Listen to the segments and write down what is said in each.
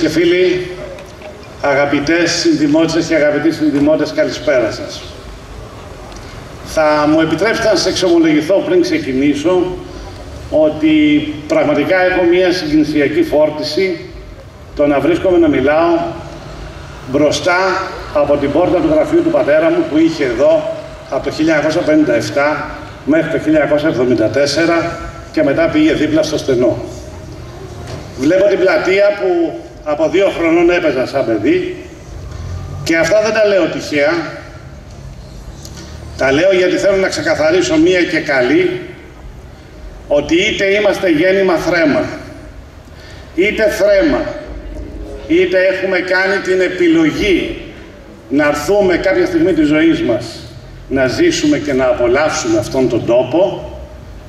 και φίλοι, αγαπητές συνδημότισσες και αγαπητοί συνδημότες, καλησπέρα σας. Θα μου επιτρέψετε να σας εξομολογηθώ πριν ξεκινήσω ότι πραγματικά έχω μια συγκινησιακή φόρτιση το να βρίσκομαι να μιλάω μπροστά από την πόρτα του γραφείου του πατέρα μου που είχε εδώ από το 1957 μέχρι το 1974 και μετά πήγε δίπλα στο στενό. Βλέπω την πλατεία που από 2 χρονών έπαιζα σαν παιδί και αυτά δεν τα λέω τυχαία. Τα λέω γιατί θέλω να ξεκαθαρίσω μία και καλή ότι είτε είμαστε γέννημα θρέμα, είτε θρέμα, είτε έχουμε κάνει την επιλογή να έρθουμε κάποια στιγμή της ζωής μας να ζήσουμε και να απολαύσουμε αυτόν τον τόπο,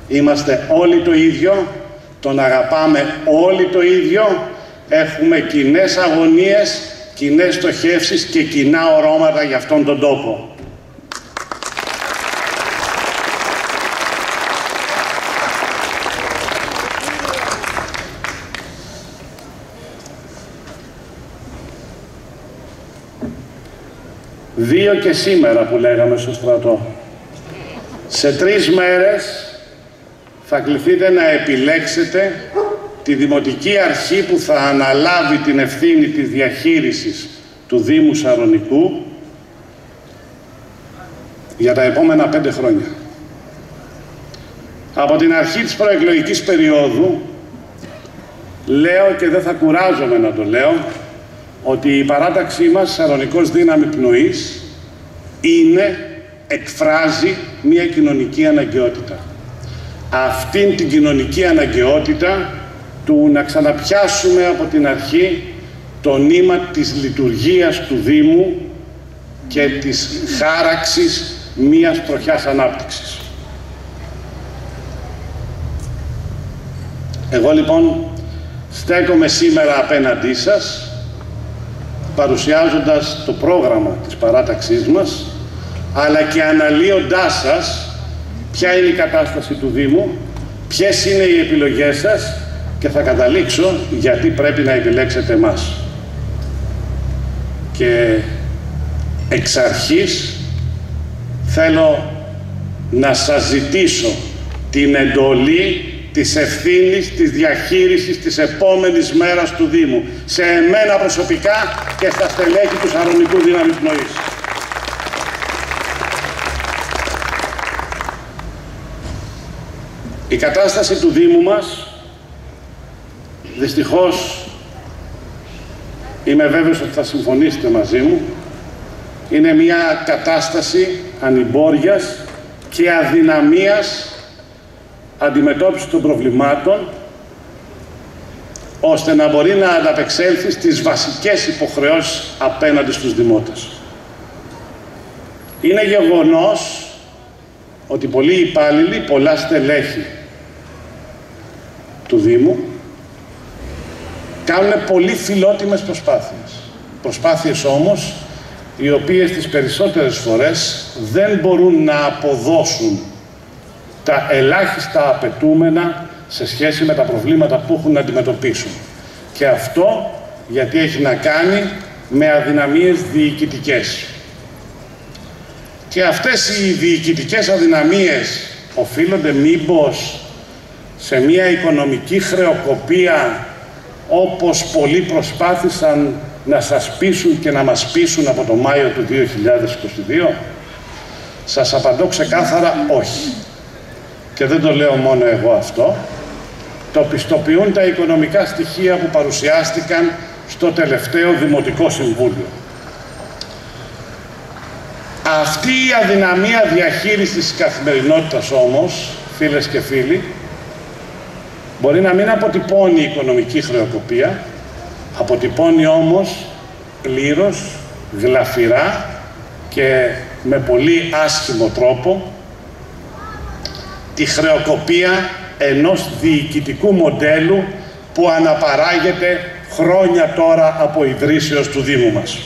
είμαστε όλοι το ίδιο, τον αγαπάμε όλοι το ίδιο, έχουμε κοινές αγωνίες, κοινές στοχεύσεις και κοινά ορώματα για αυτόν τον τόπο. Δύο και σήμερα που λέγαμε στο στρατό. Σε 3 μέρες θα κληθείτε να επιλέξετε τη Δημοτική Αρχή που θα αναλάβει την ευθύνη της διαχείρισης του Δήμου Σαρονικού για τα επόμενα 5 χρόνια. Από την αρχή της προεκλογικής περίοδου λέω και δεν θα κουράζομαι να το λέω ότι η παράταξή μας, Σαρονικός Δύναμη Πνοής, εκφράζει μια κοινωνική αναγκαιότητα. Αυτήν την κοινωνική αναγκαιότητα του να ξαναπιάσουμε από την αρχή το νήμα της λειτουργίας του Δήμου και της χάραξης μιας τροχιάς ανάπτυξης. Εγώ λοιπόν στέκομαι σήμερα απέναντί σας παρουσιάζοντας το πρόγραμμα της παράταξής μας, αλλά και αναλύοντάς σας ποια είναι η κατάσταση του Δήμου, ποιες είναι οι επιλογές σας και θα καταλήξω γιατί πρέπει να επιλέξετε εμάς. Και εξ αρχής θέλω να σας ζητήσω την εντολή της ευθύνης, της διαχείρισης της επόμενης μέρας του Δήμου. Σε εμένα προσωπικά και στα στελέχη του Σαρονικού Δύναμη Πνοής. Η κατάσταση του Δήμου μας, δυστυχώς, είμαι βέβαιος ότι θα συμφωνήσετε μαζί μου, είναι μια κατάσταση ανημπόριας και αδυναμίας αντιμετώπιση των προβλημάτων, ώστε να μπορεί να ανταπεξέλθει στις βασικές υποχρεώσεις απέναντι στους δημότες. Είναι γεγονός ότι πολλοί υπάλληλοι, πολλά στελέχη του Δήμου κάνουν πολύ φιλότιμες προσπάθειες. Προσπάθειες όμως, οι οποίες τις περισσότερες φορές δεν μπορούν να αποδώσουν τα ελάχιστα απαιτούμενα σε σχέση με τα προβλήματα που έχουν να αντιμετωπίσουν. Και αυτό γιατί έχει να κάνει με αδυναμίες διοικητικές. Και αυτές οι διοικητικές αδυναμίες οφείλονται μήπως σε μια οικονομική χρεοκοπία όπως πολλοί προσπάθησαν να σας πείσουν και να μας πείσουν από το Μάιο του 2022? Σας απαντώ ξεκάθαρα όχι. Και δεν το λέω μόνο εγώ αυτό, το πιστοποιούν τα οικονομικά στοιχεία που παρουσιάστηκαν στο τελευταίο Δημοτικό Συμβούλιο. Αυτή η αδυναμία διαχείρισης της καθημερινότητας όμως, φίλες και φίλοι, μπορεί να μην αποτυπώνει οικονομική χρεοκοπία, αποτυπώνει όμως πλήρως, γλαφυρά και με πολύ άσχημο τρόπο τη χρεοκοπία ενός διοικητικού μοντέλου που αναπαράγεται χρόνια τώρα από ιδρύσεως του Δήμου μας.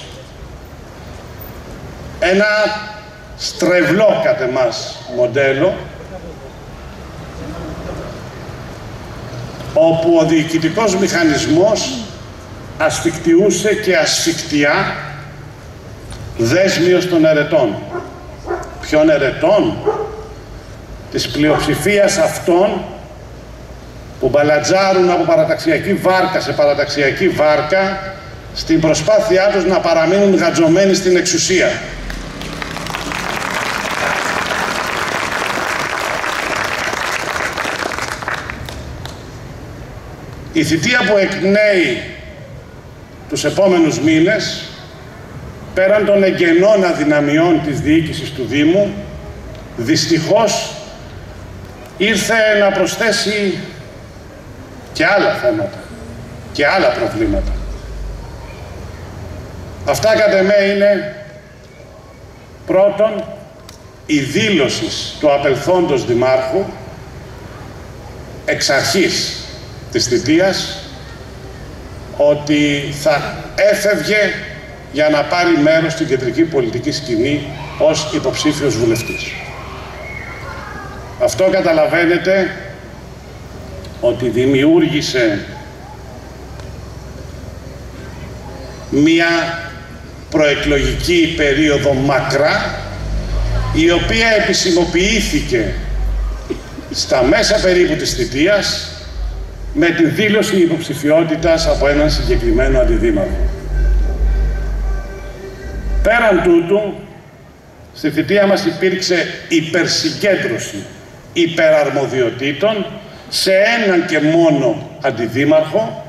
Ένα στρεβλό κατ' εμάς μοντέλο, όπου ο διοικητικός μηχανισμός ασφικτιούσε και ασφικτιά δέσμιος των ερετών. Ποιων ερετών? Της πλειοψηφίας αυτών που μπαλατζάρουν από παραταξιακή βάρκα σε παραταξιακή βάρκα στην προσπάθειά τους να παραμείνουν γατζωμένοι στην εξουσία. Η θητεία που εκπνέει τους επόμενους μήνες, πέραν των εγγενών αδυναμιών της διοίκησης του Δήμου, δυστυχώς ήρθε να προσθέσει και άλλα θέματα και άλλα προβλήματα. Αυτά κατ' εμέ είναι πρώτον η δήλωση του απελθόντος Δημάρχου εξ αρχής της θητείας ότι θα έφευγε για να πάρει μέρος στην κεντρική πολιτική σκηνή ως υποψήφιος βουλευτής. Αυτό καταλαβαίνετε ότι δημιούργησε μία προεκλογική περίοδο μακρά, η οποία επισημοποιήθηκε στα μέσα περίπου της θητείας με τη δήλωση υποψηφιότητας από έναν συγκεκριμένο αντιδήμαρχο. Πέραν τούτου, στη θητεία μας υπήρξε υπερσυγκέντρωση υπεραρμοδιοτήτων σε έναν και μόνο αντιδήμαρχο,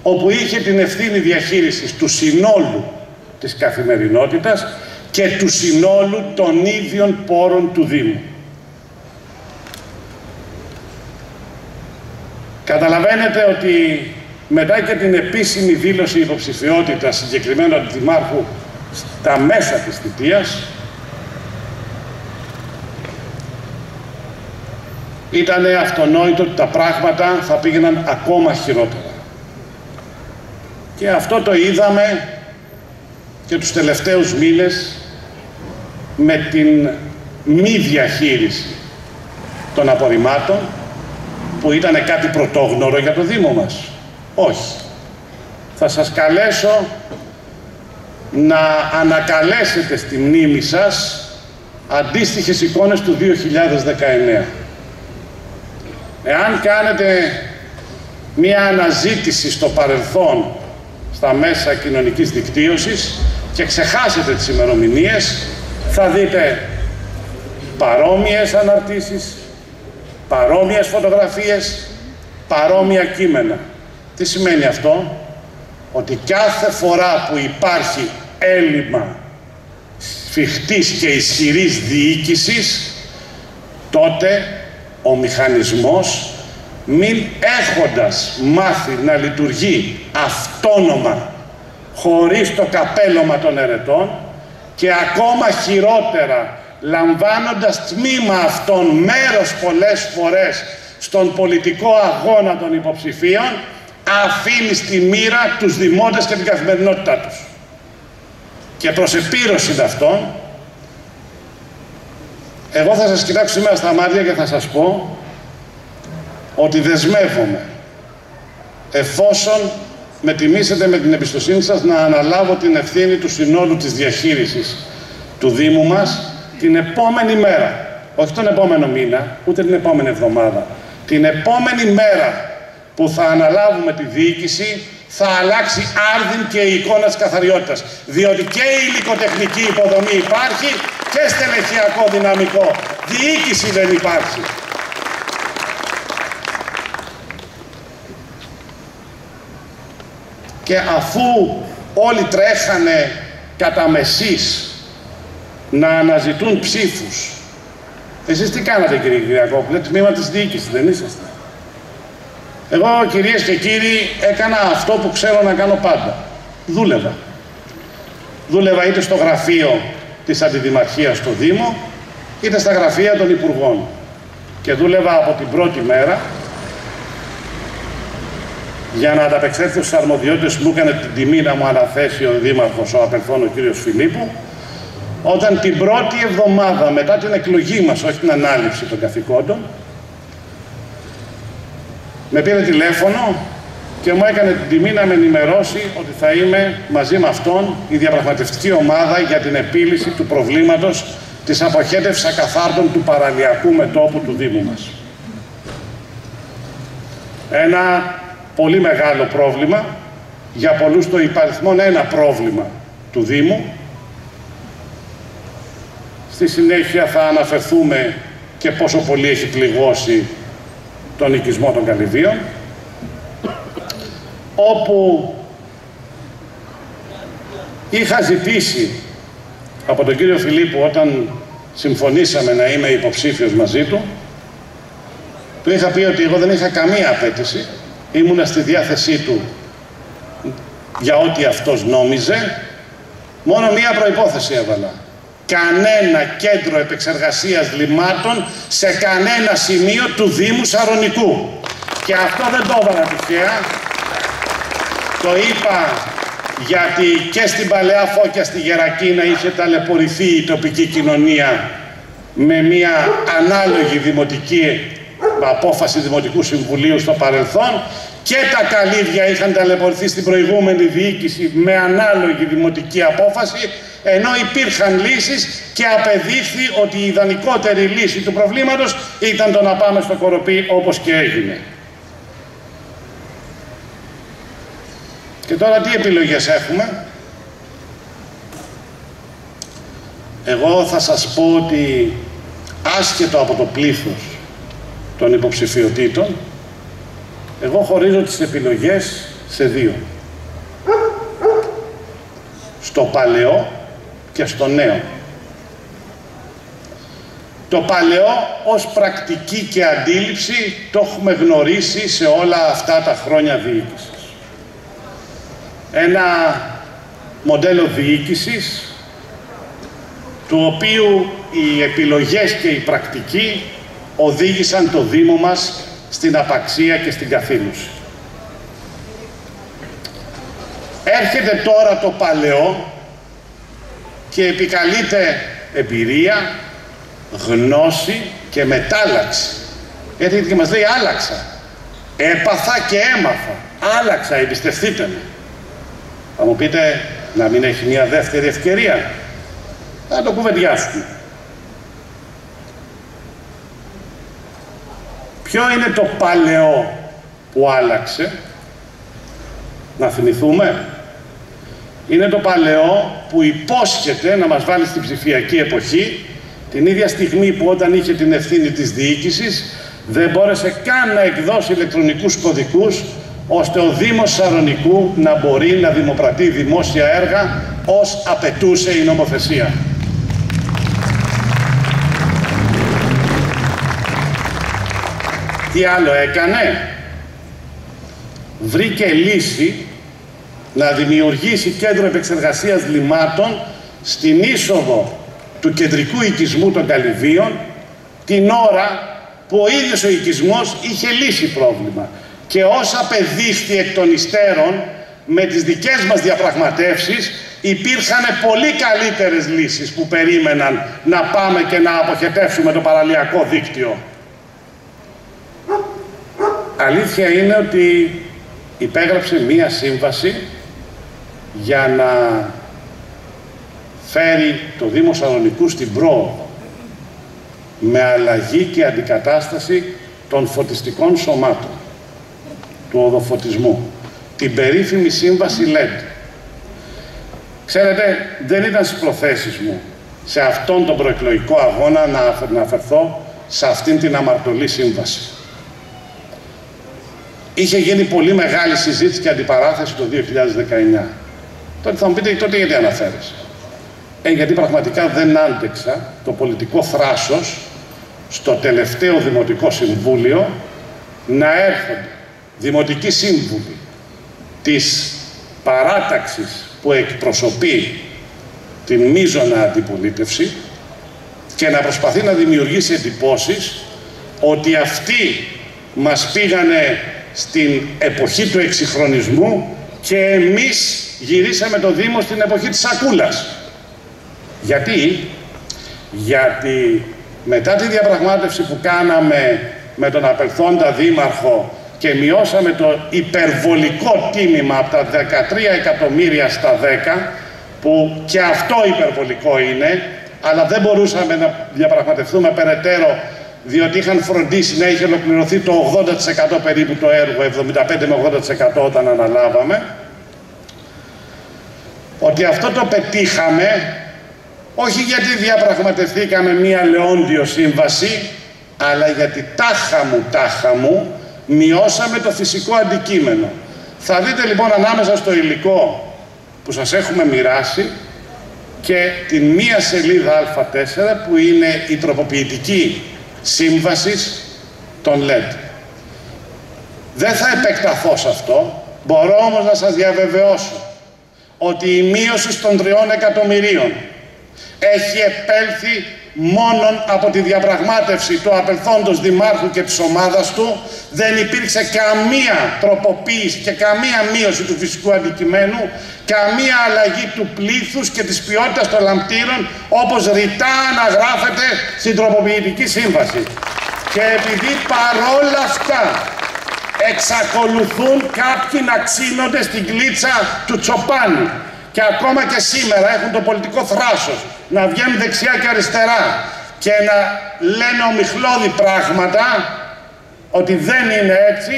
όπου είχε την ευθύνη διαχείρισης του συνόλου της καθημερινότητας και του συνόλου των ίδιων πόρων του Δήμου. Καταλαβαίνετε ότι μετά και την επίσημη δήλωση υποψηφιότητας συγκεκριμένου αντιδημάρχου στα μέσα της θητείας, ήταν αυτονόητο ότι τα πράγματα θα πήγαιναν ακόμα χειρότερα. Και αυτό το είδαμε και τους τελευταίους μήνες με την μη διαχείριση των απορριμμάτων, που ήταν κάτι πρωτόγνωρο για το Δήμο μας. Όχι. Θα σας καλέσω να ανακαλέσετε στη μνήμη σας αντίστοιχες εικόνες του 2019. Εάν κάνετε μία αναζήτηση στο παρελθόν στα μέσα κοινωνικής δικτύωσης και ξεχάσετε τις ημερομηνίες, θα δείτε παρόμοιες αναρτήσεις, παρόμοιες φωτογραφίες, παρόμοια κείμενα. Τι σημαίνει αυτό? Ότι κάθε φορά που υπάρχει έλλειμμα σφιχτής και ισχυρής διοίκησης, τότε ο μηχανισμός, μην έχοντας μάθει να λειτουργεί αυτόνομα, χωρίς το καπέλωμα των ερετών και ακόμα χειρότερα λαμβάνοντας τμήμα αυτών μέρος πολλές φορές στον πολιτικό αγώνα των υποψηφίων, αφήνει στη μοίρα τους δημότες και την καθημερινότητά τους. Και προς επίρρωση αυτών, εγώ θα σας κοιτάξω σήμερα στα μάτια και θα σας πω ότι δεσμεύομαι, εφόσον με τιμήσετε με την εμπιστοσύνη σας, να αναλάβω την ευθύνη του συνόλου της διαχείρισης του Δήμου μας την επόμενη μέρα, όχι τον επόμενο μήνα, ούτε την επόμενη εβδομάδα, την επόμενη μέρα που θα αναλάβουμε τη διοίκηση, θα αλλάξει άρδιν και η εικόνα της καθαριότητας. Διότι και η υλικοτεχνική υποδομή υπάρχει και στελεχειακό δυναμικό. Διοίκηση δεν υπάρχει. Και αφού όλοι τρέχανε κατά μεσής να αναζητούν ψήφους, εσείς τι κάνατε, κύριε Κυριακόπουλε? Τμήμα της διοίκησης δεν είσαστε? Εγώ, κυρίες και κύριοι, έκανα αυτό που ξέρω να κάνω πάντα. Δούλευα. Δούλευα είτε στο γραφείο της Αντιδημαρχίας στο Δήμο, είτε στα γραφεία των Υπουργών. Και δούλευα από την πρώτη μέρα για να ανταπεξέλθω στις αρμοδιότητες που μου έκανε την τιμή να μου αναθέσει ο Δήμαρχος, ο απελθόν, ο κύριος Φιλίππου, όταν την πρώτη εβδομάδα μετά την εκλογή μας, όχι την ανάληψη των καθηκόντων, με πήρε τηλέφωνο και μου έκανε την τιμή να με ενημερώσει ότι θα είμαι μαζί με αυτόν η διαπραγματευτική ομάδα για την επίλυση του προβλήματος της αποχέτευσης ακαθάρτων του παραλιακού μετώπου του Δήμου μας. Ένα πολύ μεγάλο πρόβλημα, για πολλούς το υπαριθμόν ένα πρόβλημα του Δήμου. Στη συνέχεια θα αναφερθούμε και πόσο πολύ έχει πληγώσει τον οικισμό των Καλυβίων, όπου είχα ζητήσει από τον κύριο Φιλίππου, όταν συμφωνήσαμε να είμαι υποψήφιος μαζί του, του είχα πει ότι εγώ δεν είχα καμία απέτηση, ήμουνα στη διάθεσή του για ό,τι αυτός νόμιζε, μόνο μία προϋπόθεση έβαλα. Κανένα κέντρο επεξεργασίας λιμάτων σε κανένα σημείο του Δήμου Σαρονικού. Και αυτό δεν το έβαλα τυχαία. Το είπα γιατί και στην Παλαιά Φώκια στη Γερακίνα είχε ταλαιπωρηθεί η τοπική κοινωνία με μια ανάλογη δημοτική απόφαση Δημοτικού Συμβουλίου στο παρελθόν, και τα Καλύβια είχαν ταλαιπωρηθεί στην προηγούμενη διοίκηση με ανάλογη δημοτική απόφαση, ενώ υπήρχαν λύσεις και απεδείχθη ότι η ιδανικότερη λύση του προβλήματος ήταν το να πάμε στο Κοροπή, όπως και έγινε. Και τώρα τι επιλογές έχουμε? Εγώ θα σας πω ότι άσχετο από το πλήθος των υποψηφιωτήτων, εγώ χωρίζω τις επιλογές σε δύο. Στο παλαιό και στο νέο. Το παλαιό ως πρακτική και αντίληψη το έχουμε γνωρίσει σε όλα αυτά τα χρόνια διοίκησης. Ένα μοντέλο διοίκησης του οποίου οι επιλογές και η πρακτική οδήγησαν το Δήμο μας στην απαξία και στην καθήλωση. Έρχεται τώρα το παλαιό και επικαλείται εμπειρία, γνώση και μετάλλαξη. Γιατί και μας λέει άλλαξα, έπαθα και έμαθα, άλλαξα, εμπιστευτείτε με. Θα μου πείτε να μην έχει μια δεύτερη ευκαιρία? Θα το κουβεντιάσουμε. Ποιο είναι το παλαιό που άλλαξε? Να θυμηθούμε. Είναι το παλαιό που υπόσχεται να μας βάλει στην ψηφιακή εποχή, την ίδια στιγμή που όταν είχε την ευθύνη της διοίκησης δεν μπόρεσε καν να εκδώσει ηλεκτρονικούς κωδικούς, ώστε ο Δήμος Σαρονικού να μπορεί να δημοπρατεί δημόσια έργα ως απαιτούσε η νομοθεσία. Τι άλλο έκανε? Βρήκε λύση να δημιουργήσει κέντρο επεξεργασίας λιμάτων στην είσοδο του κεντρικού οικισμού των Καλυβίων, την ώρα που ο ίδιος ο οικισμός είχε λύσει πρόβλημα. Και όσα απεδείχθη εκ των υστέρων, με τις δικές μας διαπραγματεύσεις, υπήρχαν πολύ καλύτερες λύσεις που περίμεναν να πάμε και να αποχετεύσουμε το παραλιακό δίκτυο. Αλήθεια είναι ότι υπέγραψε μία σύμβαση για να φέρει το Δήμο Σαλονικού στην πρόοδο με αλλαγή και αντικατάσταση των φωτιστικών σωμάτων, του οδοφωτισμού, την περίφημη σύμβαση LED. Ξέρετε, δεν ήταν στις προθέσεις μου σε αυτόν τον προεκλογικό αγώνα να αφαιρθώ σε αυτήν την αμαρτωλή σύμβαση. Είχε γίνει πολύ μεγάλη συζήτηση και αντιπαράθεση το 2019. Τότε θα μου πείτε, τότε γιατί αναφέρεσαι? Γιατί πραγματικά δεν άντεξα το πολιτικό θράσος στο τελευταίο Δημοτικό Συμβούλιο να έρχονται δημοτικοί σύμβουλοι της παράταξης που εκπροσωπεί την μείζωνα αντιπολίτευση και να προσπαθεί να δημιουργήσει εντυπώσεις ότι αυτοί μας πήγανε στην εποχή του εξυγχρονισμού και εμείς γυρίσαμε το Δήμο στην εποχή της σακούλας. Γιατί μετά τη διαπραγμάτευση που κάναμε με τον απελθόντα δήμαρχο και μειώσαμε το υπερβολικό τίμημα από τα 13 εκατομμύρια στα 10, που και αυτό υπερβολικό είναι, αλλά δεν μπορούσαμε να διαπραγματευτούμε περαιτέρω, διότι είχαν φροντίσει να είχε ολοκληρωθεί το 80% περίπου το έργο, 75 με 80% όταν αναλάβαμε, ότι αυτό το πετύχαμε όχι γιατί διαπραγματευτήκαμε μία λεόντιο σύμβαση, αλλά γιατί τάχα μου μειώσαμε το φυσικό αντικείμενο. Θα δείτε λοιπόν ανάμεσα στο υλικό που σας έχουμε μοιράσει και την μία σελίδα Α4 που είναι η τροποποιητική σύμβαση των LED. Δεν θα επεκταθώ σε αυτό, μπορώ όμως να σας διαβεβαιώσω ότι η μείωση των 3 εκατομμυρίων έχει επέλθει μόνον από τη διαπραγμάτευση του απελθόντος δημάρχου και της ομάδας του. Δεν υπήρξε καμία τροποποίηση και καμία μείωση του φυσικού αντικειμένου, καμία αλλαγή του πλήθους και της ποιότητας των λαμπτήρων, όπως ρητά αναγράφεται στην τροποποιητική σύμβαση. Και επειδή παρόλα αυτά εξακολουθούν κάποιοι να ξύνονται στην κλίτσα του Τσοπάνη και ακόμα και σήμερα έχουν το πολιτικό θράσος να βγαίνουν δεξιά και αριστερά και να λένε ομιχλώδη πράγματα, ότι δεν είναι έτσι,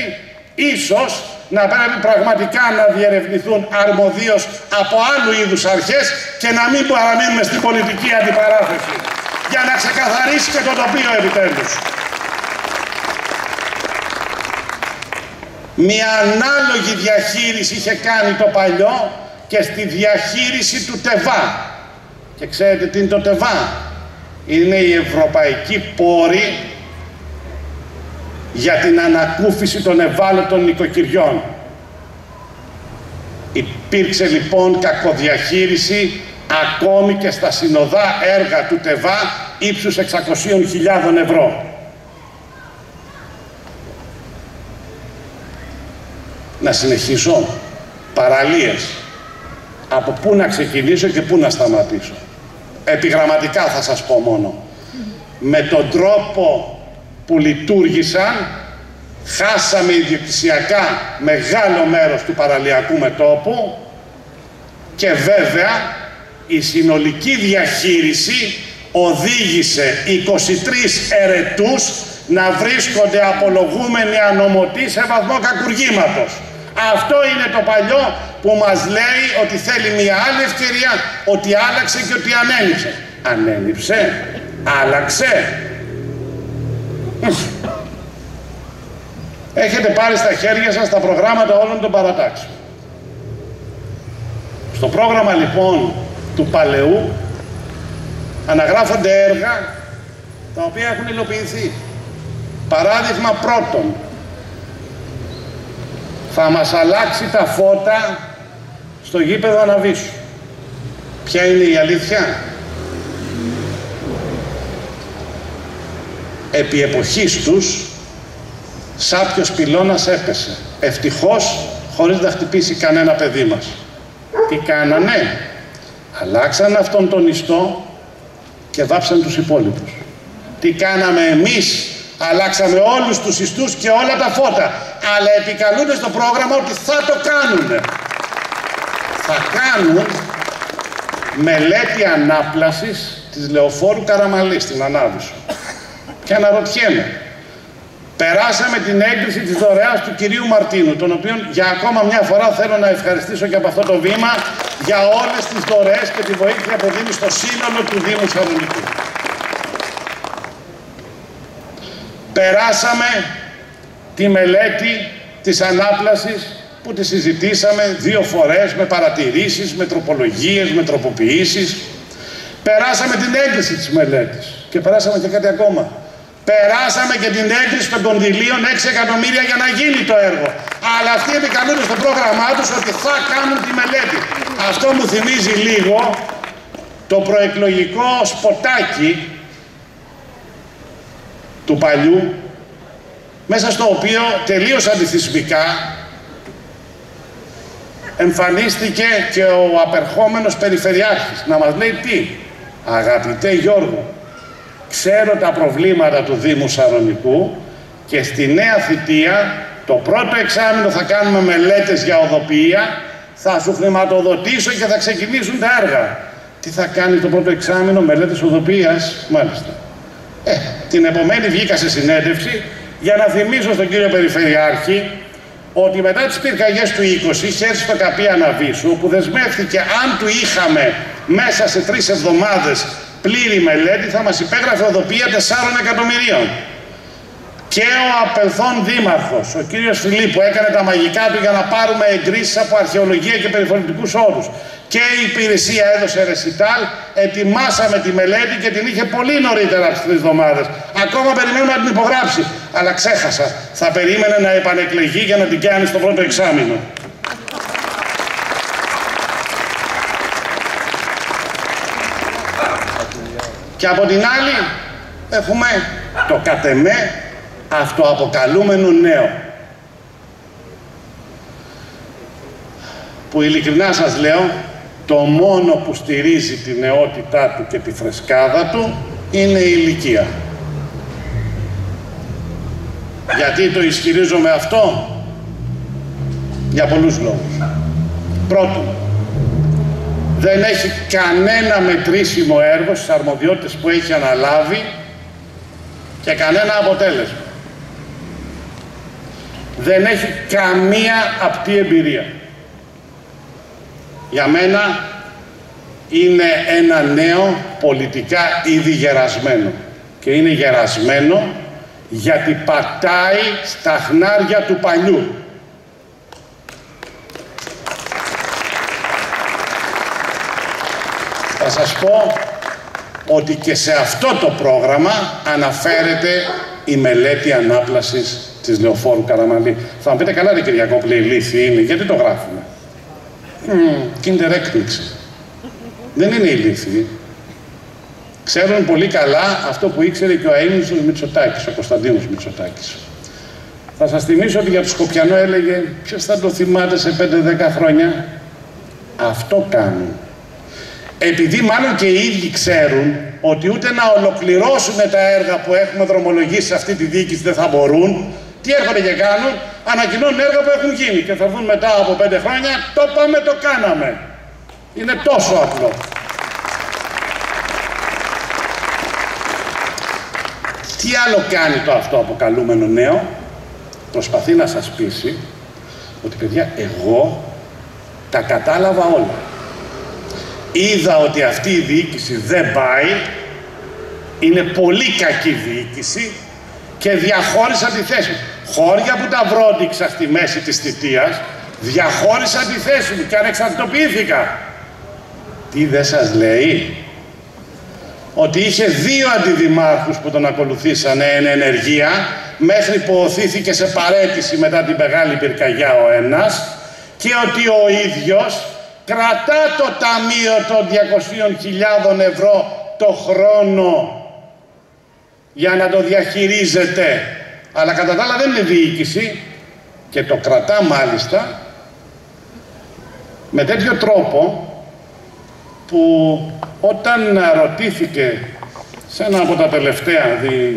ίσως να πρέπει πραγματικά να διερευνηθούν αρμοδίως από άλλου είδους αρχές και να μην παραμείνουμε στην πολιτική αντιπαράθεση, για να ξεκαθαρίσει και το τοπίο επιτέλους. Μια ανάλογη διαχείριση είχε κάνει το παλιό και στη διαχείριση του ΤΕΒΑ. Και ξέρετε τι είναι το ΤΕΒΑ? Είναι η ευρωπαϊκή πόρη για την ανακούφιση των ευάλωτων νοικοκυριών. Υπήρξε λοιπόν κακοδιαχείριση ακόμη και στα συνοδά έργα του ΤΕΒΑ ύψους 600.000 ευρώ. Να συνεχίσω. Παραλίες. Από πού να ξεκινήσω και πού να σταματήσω? Επιγραμματικά θα σας πω μόνο. Με τον τρόπο που λειτουργήσαν, χάσαμε ιδιοκτησιακά μεγάλο μέρος του παραλιακού μετώπου και βέβαια η συνολική διαχείριση οδήγησε 23 ερετούς να βρίσκονται απολογούμενοι ανομωτοί σε βαθμό κακουργήματος. Αυτό είναι το παλιό που μας λέει ότι θέλει μια άλλη ευκαιρία, ότι άλλαξε και ότι ανένυψε. Ανένυψε, άλλαξε. Έχετε πάρει στα χέρια σας τα προγράμματα όλων των παρατάξεων. Στο πρόγραμμα λοιπόν του παλαιού αναγράφονται έργα τα οποία έχουν υλοποιηθεί. Παράδειγμα πρώτον, θα μας αλλάξει τα φώτα στο γήπεδο Αναβίσου. Ποια είναι η αλήθεια? Επί εποχής τους σάπιος πυλώνας έπεσε. Ευτυχώς χωρίς να χτυπήσει κανένα παιδί μας. Τι κάνανε? Αλλάξαν αυτόν τον ιστό και βάψαν τους υπόλοιπους. Τι κάναμε εμείς? Αλλάξαμε όλους τους ιστούς και όλα τα φώτα. Αλλά επικαλούνται στο πρόγραμμα ότι θα το κάνουνε. Θα κάνουν μελέτη ανάπλασης της Λεωφόρου Καραμαλή στην Ανάβησο. Και αναρωτιέμαι, περάσαμε την έγκριση της δωρεάς του κυρίου Μαρτίνου, τον οποίον για ακόμα μια φορά θέλω να ευχαριστήσω και από αυτό το βήμα για όλες τις δωρεές και τη βοήθεια που δίνει στο σύνολο του Δήμου Θεσσαλονίκη. Περάσαμε τη μελέτη της ανάπλασης που τη συζητήσαμε 2 φορές με παρατηρήσεις, με τροπολογίες, με τροποποιήσεις. Περάσαμε την έγκριση της μελέτης και περάσαμε και κάτι ακόμα. Περάσαμε και την έγκριση των κονδυλίων 6 εκατομμύρια για να γίνει το έργο. Αλλά αυτοί επικαλούνται στο πρόγραμμά τους ότι θα κάνουν τη μελέτη. Αυτό μου θυμίζει λίγο το προεκλογικό σποτάκι του παλιού, μέσα στο οποίο τελείως αντιθυσμικά εμφανίστηκε και ο απερχόμενος περιφερειάρχης να μας λέει τι? Αγαπητέ Γιώργο, ξέρω τα προβλήματα του Δήμου Σαρονικού και στη νέα θητεία το πρώτο εξάμηνο θα κάνουμε μελέτες για οδοποιία, θα σου χρηματοδοτήσω και θα ξεκινήσουν τα έργα. Τι θα κάνει το πρώτο εξάμηνο, μελέτες οδοποιίας, μάλιστα. Την επομένη βγήκα σε συνέντευξη για να θυμίσω στον κύριο Περιφερειάρχη ότι μετά τις πυρκαγιές του 20 είχε έρθει στο ΚΑΠΗ Αναβίσου, που δεσμεύτηκε αν του είχαμε μέσα σε 3 εβδομάδες πλήρη μελέτη, θα μας υπέγραφε οδοποιία 4 εκατομμυρίων. Και ο απελθόν δήμαρχος, ο κύριος Φιλίππου, έκανε τα μαγικά του για να πάρουμε εγκρίσεις από αρχαιολογία και περιφορητικούς όρους. Και η υπηρεσία έδωσε ρεσιτάλ, ετοιμάσαμε τη μελέτη και την είχε πολύ νωρίτερα από τις 3 εβδομάδες. Ακόμα περιμένουμε να την υπογράψει. Αλλά ξέχασα, θα περίμενε να επανεκλεγεί για να την κάνει στο πρώτο εξάμηνο. Και από την άλλη έχουμε το κατ' εμέ αυτοαποκαλούμενο νέο, που ειλικρινά σας λέω, το μόνο που στηρίζει τη νεότητά του και τη φρεσκάδα του είναι η ηλικία. Γιατί το ισχυρίζομαι αυτό? Για πολλούς λόγους. Πρώτον, δεν έχει κανένα μετρήσιμο έργο στις αρμοδιότητες που έχει αναλάβει και κανένα αποτέλεσμα. Δεν έχει καμία απτή εμπειρία. Για μένα είναι ένα νέο πολιτικά ήδη γερασμένο. Και είναι γερασμένο γιατί πατάει στα χνάρια του παλιού. Θα σας πω ότι και σε αυτό το πρόγραμμα αναφέρεται η μελέτη ανάπλασης της Λεωφόρου Καραμανλή. Θα μου πείτε, καλά ρε Κυριακόπουλε, ηλίθιοι είναι, γιατί το γράφουμε? Kinder έκπληξη. Δεν είναι ηλίθιοι. Ξέρουν πολύ καλά αυτό που ήξερε και ο αείμνηστος Μητσοτάκης, ο Κωνσταντίνος Μητσοτάκης. Θα σας θυμίσω ότι για το Σκοπιανό έλεγε, ποιος θα το θυμάται σε 5-10 χρόνια? Αυτό κάνουν. Επειδή μάλλον και οι ίδιοι ξέρουν ότι ούτε να ολοκληρώσουν τα έργα που έχουμε δρομολογήσει σε αυτή τη διοίκηση δεν θα μπορούν, τι έρχονται και κάνουν? Ανακοινώνουν έργα που έχουν γίνει και θα βγουν μετά από 5 χρόνια, το πάμε, το κάναμε. Είναι τόσο απλό. Τι άλλο κάνει το αυτοαποκαλούμενο νέο? Προσπαθεί να σας πείσει ότι, παιδιά, εγώ τα κατάλαβα όλα. Είδα ότι αυτή η διοίκηση δεν πάει, είναι πολύ κακή διοίκηση και διαχώρισα τη θέση μου. Χώρια που τα βρόντιξα στη μέση της θητείας, διαχώρισα τη θέση μου και ανεξαρτητοποιήθηκα. Τι δεν σας λέει? Ότι είχε 2 αντιδημάρχους που τον ακολουθήσανε εν ενεργεία, μέχρι που οθήθηκε σε παραίτηση μετά την μεγάλη πυρκαγιά ο ένας, και ότι ο ίδιος κρατά το ταμείο των 200.000 ευρώ το χρόνο για να το διαχειρίζεται. Αλλά κατά τα άλλα δεν είναι διοίκηση και το κρατά μάλιστα με τέτοιο τρόπο που όταν ρωτήθηκε σε ένα από τα τελευταία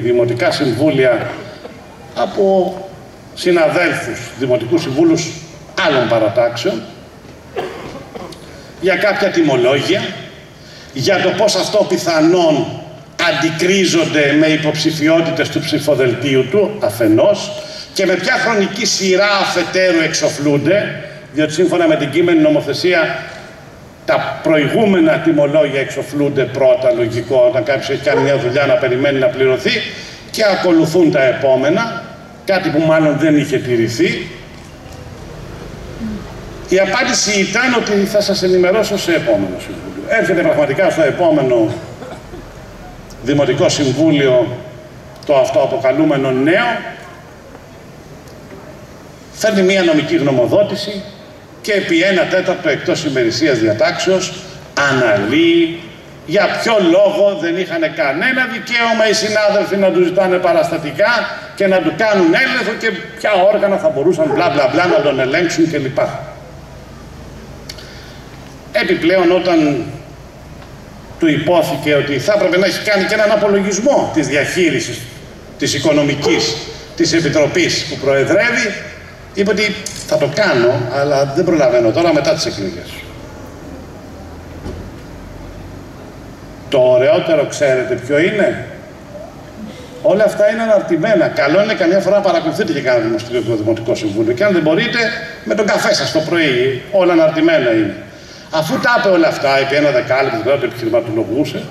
δημοτικά συμβούλια από συναδέλφους, δημοτικούς συμβούλους άλλων παρατάξεων, για κάποια τιμολόγια, για το πώς αυτό πιθανόν αντικρίζονται με υποψηφιότητες του ψηφοδελτίου του αφενός και με ποια χρονική σειρά αφετέρου εξοφλούνται, διότι σύμφωνα με την κείμενη νομοθεσία τα προηγούμενα τιμολόγια εξοφλούνται πρώτα, λογικό, όταν κάποιος έχει κάνει μια δουλειά να περιμένει να πληρωθεί, και ακολουθούν τα επόμενα, κάτι που μάλλον δεν είχε τηρηθεί. Η απάντηση ήταν ότι θα σας ενημερώσω σε επόμενο συμβούλιο. Έρχεται πραγματικά στο επόμενο Δημοτικό Συμβούλιο το αυτοαποκαλούμενο νέο, φέρνει μια νομική γνωμοδότηση και επί 1/4 εκτός ημερησίας διατάξεως αναλύει για ποιο λόγο δεν είχαν κανένα δικαίωμα οι συνάδελφοι να του ζητάνε παραστατικά και να του κάνουν έλεγχο και ποια όργανα θα μπορούσαν μπλα μπλα μπλα να τον ελέγξουν κλπ. Επιπλέον, όταν του υπόθηκε ότι θα έπρεπε να έχει κάνει και έναν απολογισμό της διαχείρισης της οικονομικής της Επιτροπής που προεδρεύει, είπε ότι θα το κάνω, αλλά δεν προλαβαίνω τώρα μετά τις εκλογές. Το ωραιότερο ξέρετε ποιο είναι? Όλα αυτά είναι αναρτημένα. Καλό είναι καμιά φορά να παρακολουθείτε και κανένα δημοτικό συμβούλιο. Και αν δεν μπορείτε, με τον καφέ σας το πρωί, όλα αναρτημένα είναι. Αφού τα είπε όλα αυτά, επί ένα δεκάλεπτο, δηλαδή το επιχειρηματολογούσε,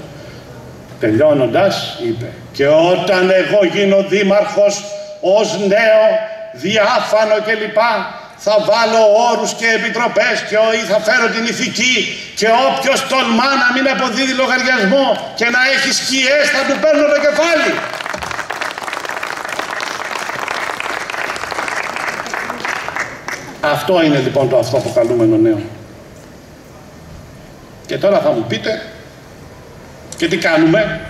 τελειώνοντας, είπε: και όταν εγώ γίνω δήμαρχος, ως νέο, διάφανο κλπ, θα βάλω όρους και επιτροπές και θα φέρω την ηθική και όποιος τολμά να μην αποδίδει λογαριασμό και να έχει σκιές θα του παίρνω το κεφάλι. Αυτό είναι λοιπόν το αυτοαποκαλούμενο νέο. Και τώρα θα μου πείτε, και τι κάνουμε?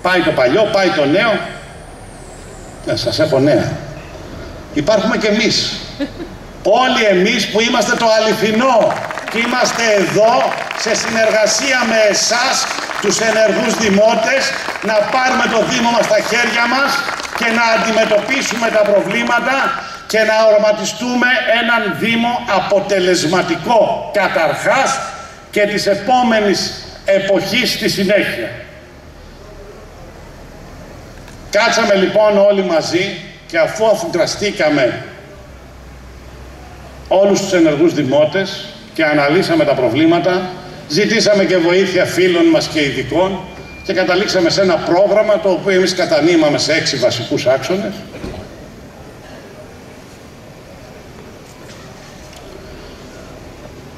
Πάει το παλιό, πάει το νέο. Σας έχω νέα. Υπάρχουμε κι εμείς. Όλοι εμείς που είμαστε το αληθινό και είμαστε εδώ σε συνεργασία με εσάς, τους ενεργούς δημότες, να πάρουμε το Δήμο μας στα χέρια μας και να αντιμετωπίσουμε τα προβλήματα και να οραματιστούμε έναν Δήμο αποτελεσματικό καταρχάς και της επόμενης εποχής στη συνέχεια. Κάτσαμε λοιπόν όλοι μαζί και αφού αφουγκραστήκαμε όλους τους ενεργούς δημότες και αναλύσαμε τα προβλήματα, ζητήσαμε και βοήθεια φίλων μας και ειδικών και καταλήξαμε σε ένα πρόγραμμα το οποίο εμείς κατανείμαμε σε 6 βασικούς άξονες.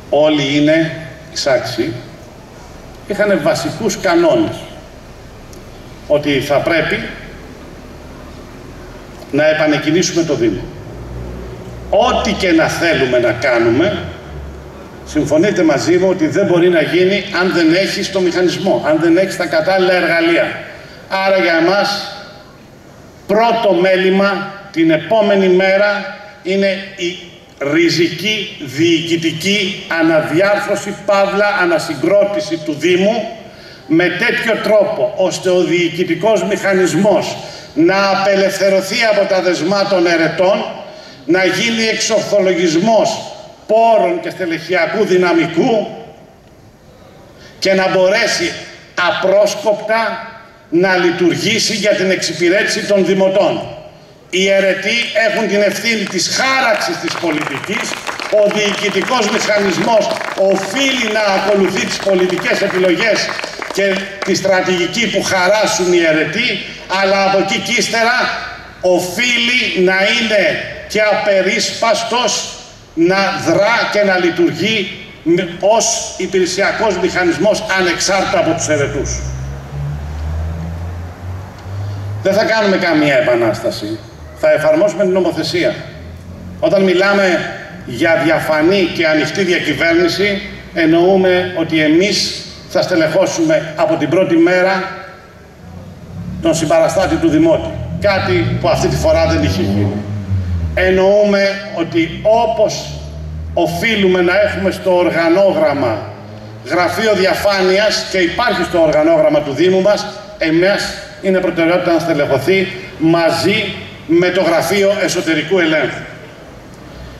Όλοι είναι εισάξιοι, είχαν βασικούς κανόνες ότι θα πρέπει να επανεκκινήσουμε το Δήμο. Ό,τι και να θέλουμε να κάνουμε, συμφωνείτε μαζί μου ότι δεν μπορεί να γίνει αν δεν έχεις το μηχανισμό, αν δεν έχεις τα κατάλληλα εργαλεία. Άρα για εμάς, πρώτο μέλημα την επόμενη μέρα είναι η ριζική διοικητική αναδιάρθρωση, παύλα ανασυγκρότηση του Δήμου, με τέτοιο τρόπο ώστε ο διοικητικός μηχανισμός να απελευθερωθεί από τα δεσμά των ερετών, να γίνει εξορθολογισμός πόρων και στελεχειακού δυναμικού και να μπορέσει απρόσκοπτα να λειτουργήσει για την εξυπηρέτηση των δημοτών. Οι αιρετοί έχουν την ευθύνη της χάραξης της πολιτικής, ο διοικητικός μηχανισμός οφείλει να ακολουθεί τις πολιτικές επιλογές και τη στρατηγική που χαράσουν οι αιρετοί, αλλά από εκεί και ύστερα οφείλει να είναι και απερίσπαστος να δρά και να λειτουργεί ως υπηρεσιακός μηχανισμός ανεξάρτητα από τους αιρετούς. Δεν θα κάνουμε καμία επανάσταση. Θα εφαρμόσουμε την νομοθεσία. Όταν μιλάμε για διαφανή και ανοιχτή διακυβέρνηση, εννοούμε ότι εμείς θα στελεχώσουμε από την πρώτη μέρα τον συμπαραστάτη του Δημότη. Κάτι που αυτή τη φορά δεν είχε γίνει. Εννοούμε ότι όπως οφείλουμε να έχουμε στο οργανόγραμμα γραφείο διαφάνειας και υπάρχει στο οργανόγραμμα του Δήμου μας, εμάς είναι προτεραιότητα να στελεχωθεί μαζί με το γραφείο εσωτερικού ελέγχου.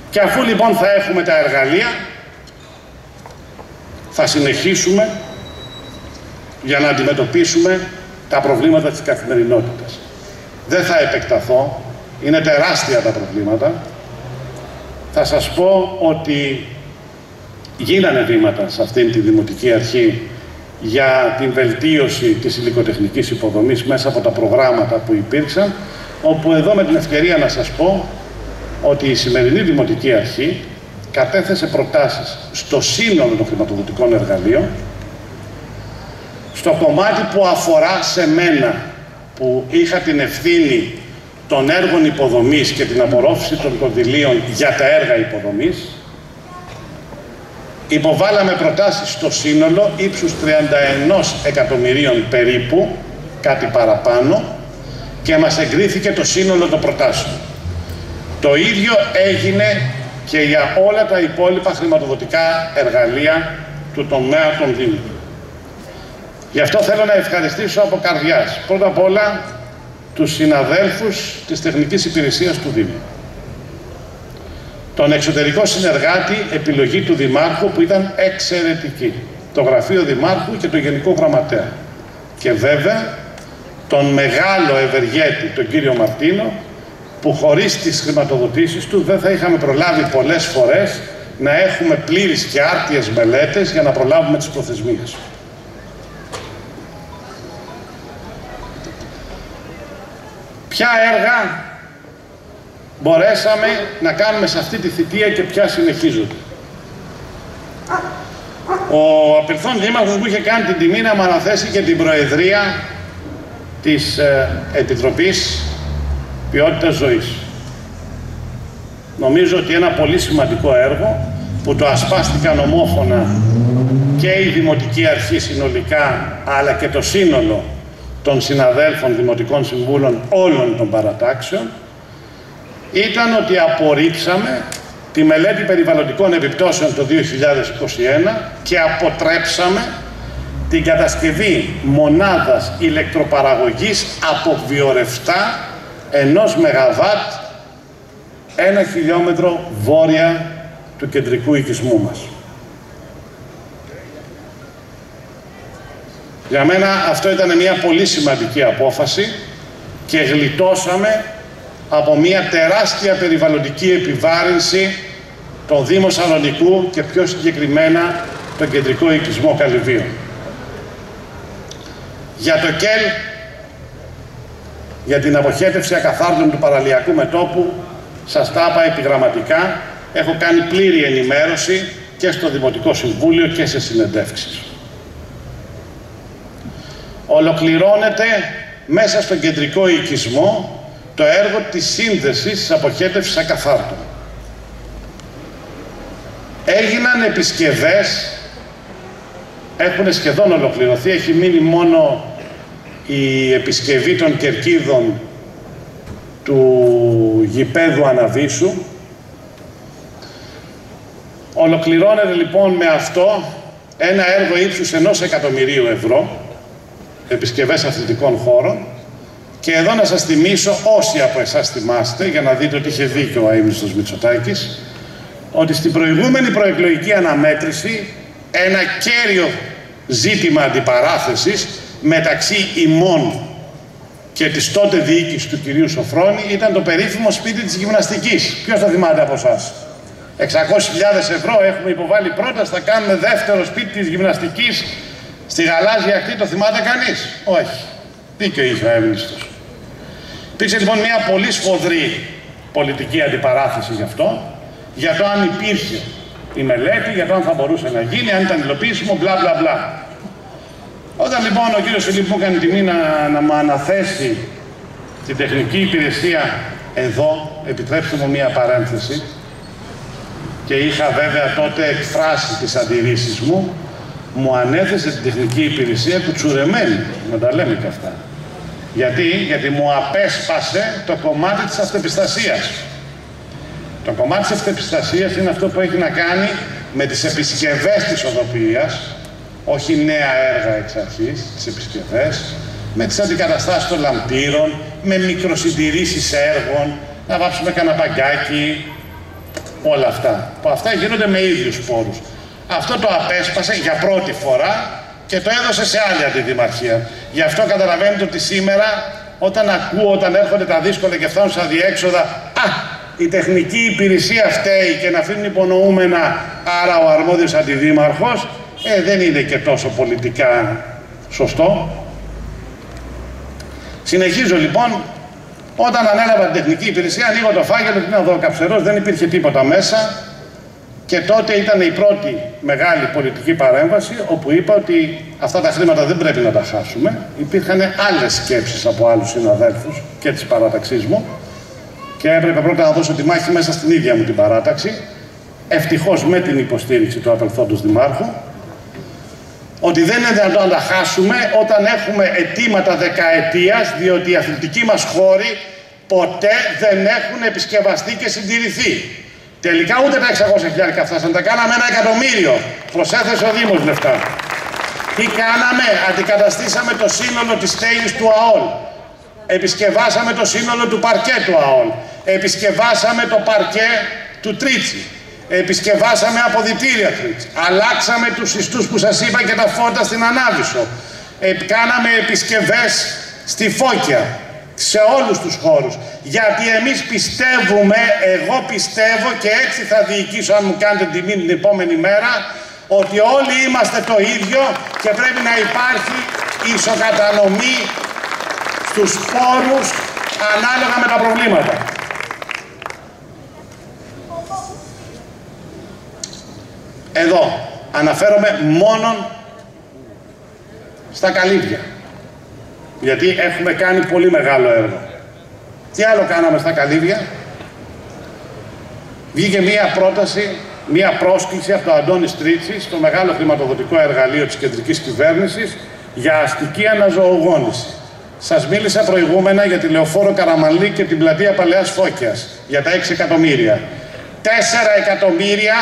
Και αφού λοιπόν θα έχουμε τα εργαλεία, θα συνεχίσουμε για να αντιμετωπίσουμε τα προβλήματα της καθημερινότητας. Δεν θα επεκταθώ, είναι τεράστια τα προβλήματα. Θα σας πω ότι γίνανε βήματα σε αυτήν τη Δημοτική Αρχή για την βελτίωση της υλικοτεχνικής υποδομής μέσα από τα προγράμματα που υπήρξαν, όπου εδώ με την ευκαιρία να σας πω ότι η σημερινή Δημοτική Αρχή κατέθεσε προτάσεις στο σύνολο των χρηματοδοτικών εργαλείων, στο κομμάτι που αφορά σε μένα, που είχα την ευθύνη των έργων υποδομής και την απορρόφηση των κονδυλίων για τα έργα υποδομής. Υποβάλαμε προτάσεις στο σύνολο ύψους 31 εκατομμυρίων περίπου, κάτι παραπάνω, και μας εγκρίθηκε το σύνολο των προτάσεων. Το ίδιο έγινε και για όλα τα υπόλοιπα χρηματοδοτικά εργαλεία του τομέα των Δήμων. Γι' αυτό θέλω να ευχαριστήσω από καρδιάς, πρώτα απ' όλα, τους συναδέλφους της Τεχνικής Υπηρεσίας του Δήμου. τον εξωτερικό συνεργάτη επιλογή του Δημάρχου που ήταν εξαιρετική, το Γραφείο Δημάρχου και το Γενικό Γραμματέα. Και βέβαια τον μεγάλο ευεργέτη, τον κύριο Μαρτίνο, που χωρίς τις χρηματοδοτήσεις του δεν θα είχαμε προλάβει πολλές φορές να έχουμε πλήρεις και άρτιες μελέτες για να προλάβουμε τις προθεσμίες. Ποια έργα μπορέσαμε να κάνουμε σε αυτή τη θητεία και ποια συνεχίζονται. Ο απερθών δήμαρχος μου είχε κάνει την τιμή να μου αναθέσει και την προεδρία της Επιτροπής Ποιότητας Ζωής. Νομίζω ότι ένα πολύ σημαντικό έργο που το ασπάστηκαν ομόφωνα και η Δημοτική Αρχή συνολικά, αλλά και το σύνολο των συναδέλφων Δημοτικών Συμβούλων όλων των παρατάξεων, ήταν ότι απορρίψαμε τη μελέτη περιβαλλοντικών επιπτώσεων το 2021 και αποτρέψαμε την κατασκευή μονάδας ηλεκτροπαραγωγής από βιορευστά 1 ΜΒ 1 χιλιόμετρο βόρεια του κεντρικού οικισμού μας. Για μένα αυτό ήταν μια πολύ σημαντική απόφαση και γλιτώσαμε από μια τεράστια περιβαλλοντική επιβάρυνση τον Δήμο Σαλονικού και πιο συγκεκριμένα τον κεντρικό οικισμό Καλυβίων. Για το ΚΕΛ, για την αποχέτευση ακαθάρτων του παραλιακού μετώπου, σας τα είπα επιγραμματικά, έχω κάνει πλήρη ενημέρωση και στο Δημοτικό Συμβούλιο και σε συνεντεύξεις. Ολοκληρώνεται μέσα στον κεντρικό οικισμό το έργο της σύνδεσης της αποχέτευσης ακαθάρτων. Έγιναν επισκευές, έχουν σχεδόν ολοκληρωθεί, έχει μείνει μόνο η επισκευή των κερκίδων του γηπέδου Αναβίσου. Ολοκληρώνεται λοιπόν με αυτό ένα έργο ύψους 1 εκατομμυρίου ευρώ, επισκευές αθλητικών χώρων. Και εδώ να σας θυμίσω, όσοι από εσάς θυμάστε, για να δείτε ότι είχε δίκιο ο αείμνηστος Μητσοτάκης, ότι στην προηγούμενη προεκλογική αναμέτρηση ένα κέριο ζήτημα αντιπαράθεσης μεταξύ ημών και της τότε διοίκησης του κυρίου Σοφρόνη ήταν το περίφημο σπίτι της γυμναστικής. Ποιος το θυμάται από εσάς? 600.000 ευρώ έχουμε υποβάλει πρόταση, θα κάνουμε δεύτερο σπίτι της γυμναστικής στη Γαλάζια Ακτή. Το θυμάται κανείς? Όχι. Δίκιο είχε ο αείμνηστος. Υπήρξε λοιπόν μια πολύ σφοδρή πολιτική αντιπαράθεση γι' αυτό, για το αν υπήρχε η μελέτη, για το αν θα μπορούσε να γίνει, αν ήταν υλοποιήσιμο, μπλα μπλα μπλα. Όταν λοιπόν ο κύριος Φιλίππου μου έκανε τιμή να μου αναθέσει την τεχνική υπηρεσία εδώ, επιτρέψτε μου μία παρένθεση, και είχα βέβαια τότε εκφράσει τις αντιρρήσεις μου, μου ανέθεσε την τεχνική υπηρεσία κουτσουρεμένη, να τα λέμε και αυτά. Γιατί μου απέσπασε το κομμάτι της αυτοεπιστασίας. Το κομμάτι της αυτοεπιστασίας είναι αυτό που έχει να κάνει με τις επισκευές της οδοποιίας, όχι νέα έργα εξ αρχής, τις επισκευές, με τις αντικαταστάσεις των λαμπτήρων, με μικροσυντηρήσεις έργων, να βάψουμε κανένα παγκάκι, όλα αυτά. Που αυτά γίνονται με ίδιους πόρους. Αυτό το απέσπασε για πρώτη φορά και το έδωσε σε άλλη αντιδημαρχία. Γι' αυτό καταλαβαίνετε ότι σήμερα, όταν έρχονται τα δύσκολα και φτάνουν στα διέξοδα, η τεχνική υπηρεσία φταίει και να αφήνουν υπονοούμενα, άρα ο αρμόδιος αντιδήμαρχος, δεν είναι και τόσο πολιτικά σωστό. Συνεχίζω λοιπόν. Όταν ανέλαβα την τεχνική υπηρεσία, ανοίγω το φάκελο, τι να δω, καψερός, δεν υπήρχε τίποτα μέσα. Και τότε ήταν η πρώτη μεγάλη πολιτική παρέμβαση, όπου είπα ότι αυτά τα χρήματα δεν πρέπει να τα χάσουμε. Υπήρχαν άλλες σκέψεις από άλλους συναδέλφους και της παράταξής μου και έπρεπε πρώτα να δώσω τη μάχη μέσα στην ίδια μου την παράταξη, ευτυχώς με την υποστήριξη του απελθόντος Δημάρχου, ότι δεν είναι δυνατόν να τα χάσουμε όταν έχουμε αιτήματα δεκαετίας, διότι οι αθλητικοί μας χώροι ποτέ δεν έχουν επισκευαστεί και συντηρηθεί. Τελικά ούτε τα 600.000 φτάσαν, τα κάναμε 1 εκατομμύριο. Προσέθεσε ο Δήμος λεφτά. Τι κάναμε? Αντικαταστήσαμε το σύνολο της στέγης του ΑΟΛ. Επισκευάσαμε το σύνολο του παρκέ του ΑΟΛ. Επισκευάσαμε το παρκέ του Τρίτσι. Επισκευάσαμε αποδυτήρια Τρίτσι. Αλλάξαμε τους ιστούς που σας είπα και τα φώτα στην Ανάβησο. Κάναμε επισκευές στη Φώκια. Σε όλους τους χώρους. Γιατί εμείς πιστεύουμε, εγώ πιστεύω και έτσι θα διοικήσω αν μου κάνετε τιμή την επόμενη μέρα, ότι όλοι είμαστε το ίδιο και πρέπει να υπάρχει ισοκατανομή στους πόρους ανάλογα με τα προβλήματα. Εδώ αναφέρομαι μόνο στα καλύβια. Γιατί έχουμε κάνει πολύ μεγάλο έργο. Τι άλλο κάναμε στα καλύβια? Βγήκε μία πρόταση, μία πρόσκληση από τον Αντώνη Στρίτσι στο μεγάλο χρηματοδοτικό εργαλείο της κεντρικής κυβέρνησης για αστική αναζωογόνηση. Σας μίλησα προηγούμενα για τη Λεωφόρο Καραμανλή και την πλατεία Παλαιάς Φώκιας, για τα 6 εκατομμύρια. 4 εκατομμύρια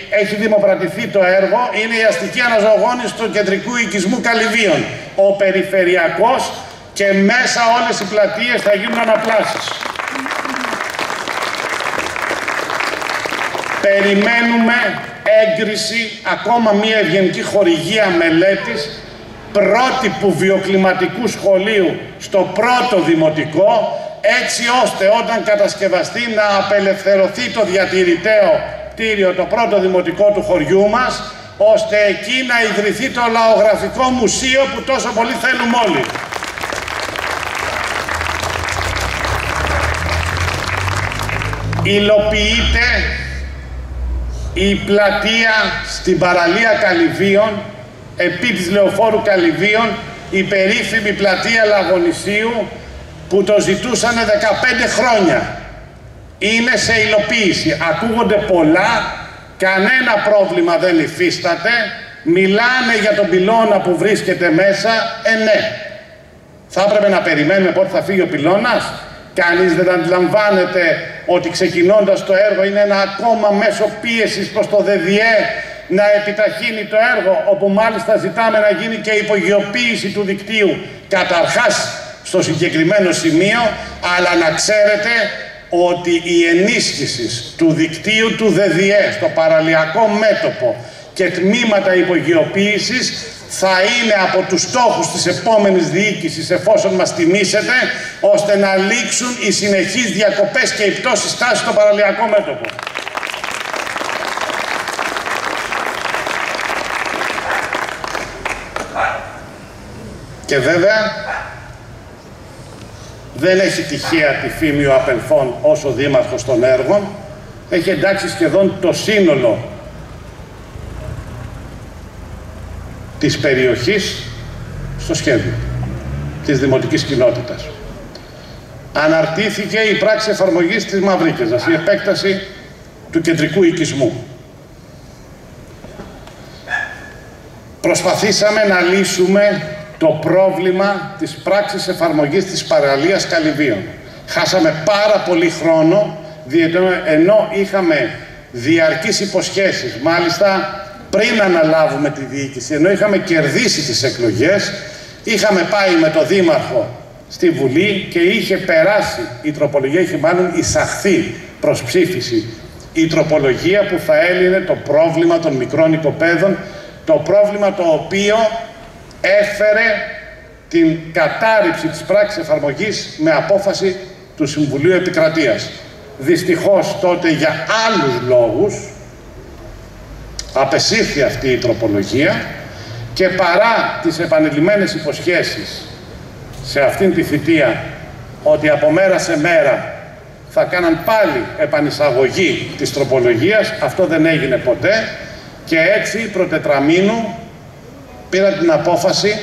έχει δημοπρατηθεί το έργο, είναι η αστική αναζωογόνηση του κεντρικού οικισμού Καλυβίων. Ο περιφερειακός και μέσα όλες οι πλατείες θα γίνουν αναπλάσεις. Περιμένουμε έγκριση, ακόμα μία ευγενική χορηγία μελέτης πρότυπου βιοκλιματικού σχολείου στο πρώτο δημοτικό, έτσι ώστε όταν κατασκευαστεί να απελευθερωθεί το διατηρηταίο κτίριο, το πρώτο δημοτικό του χωριού μας, ώστε εκεί να ιδρυθεί το λαογραφικό μουσείο που τόσο πολύ θέλουμε όλοι. Υλοποιείται η πλατεία στην παραλία Καλυβίων, επί της Λεωφόρου Καλυβίων, η περίφημη πλατεία Λαγονησίου, που το ζητούσανε 15 χρόνια. Είναι σε υλοποίηση. Ακούγονται πολλά, κανένα πρόβλημα δεν υφίσταται. Μιλάνε για τον πυλώνα που βρίσκεται μέσα. Ναι. Θα έπρεπε να περιμένουμε πότε θα φύγει ο πυλώνας. Κανείς δεν αντιλαμβάνεται ότι ξεκινώντας το έργο είναι ένα ακόμα μέσο πίεσης προς το ΔΔΕ να επιταχύνει το έργο, όπου μάλιστα ζητάμε να γίνει και υπογειοποίηση του δικτύου καταρχάς στο συγκεκριμένο σημείο, αλλά να ξέρετε ότι η ενίσχυση του δικτύου του ΔΔΕ στο παραλιακό μέτωπο και τμήματα υπογειοποίησης θα είναι από τους στόχους της επόμενης διοίκησης, εφόσον μας τιμήσετε, ώστε να λήξουν οι συνεχείς διακοπές και οι πτώσεις τάσης στο παραλιακό μέτωπο. Και βέβαια, δεν έχει τυχαία τη φήμη ο Απελφών ως ο δήμαρχος των έργων. Έχει εντάξει σχεδόν το σύνολο της περιοχής στο σχέδιο της δημοτικής κοινότητας. Αναρτήθηκε η πράξη εφαρμογής της Μαυρίκαιζας, η επέκταση του κεντρικού οικισμού. Προσπαθήσαμε να λύσουμε το πρόβλημα της πράξης εφαρμογής της παραλίας Καλυβίων. Χάσαμε πάρα πολύ χρόνο, ενώ είχαμε διαρκείς υποσχέσεις, μάλιστα πριν αναλάβουμε τη διοίκηση, ενώ είχαμε κερδίσει τις εκλογές, είχαμε πάει με το Δήμαρχο στη Βουλή και είχε περάσει η τροπολογία, είχε μάλλον εισαχθεί προς ψήφιση η τροπολογία που θα έλυνε το πρόβλημα των μικρών οικοπαίδων, το πρόβλημα το οποίο έφερε την κατάρριψη της πράξης εφαρμογής με απόφαση του Συμβουλίου Επικρατείας. Δυστυχώς τότε για άλλους λόγους απεσύρθη αυτή η τροπολογία και παρά τις επανειλημμένες υποσχέσεις σε αυτήν τη θητεία ότι από μέρα σε μέρα θα κάναν πάλι επανεισαγωγή της τροπολογίας, αυτό δεν έγινε ποτέ και έτσι πρωτετραμήνου πήρα την απόφαση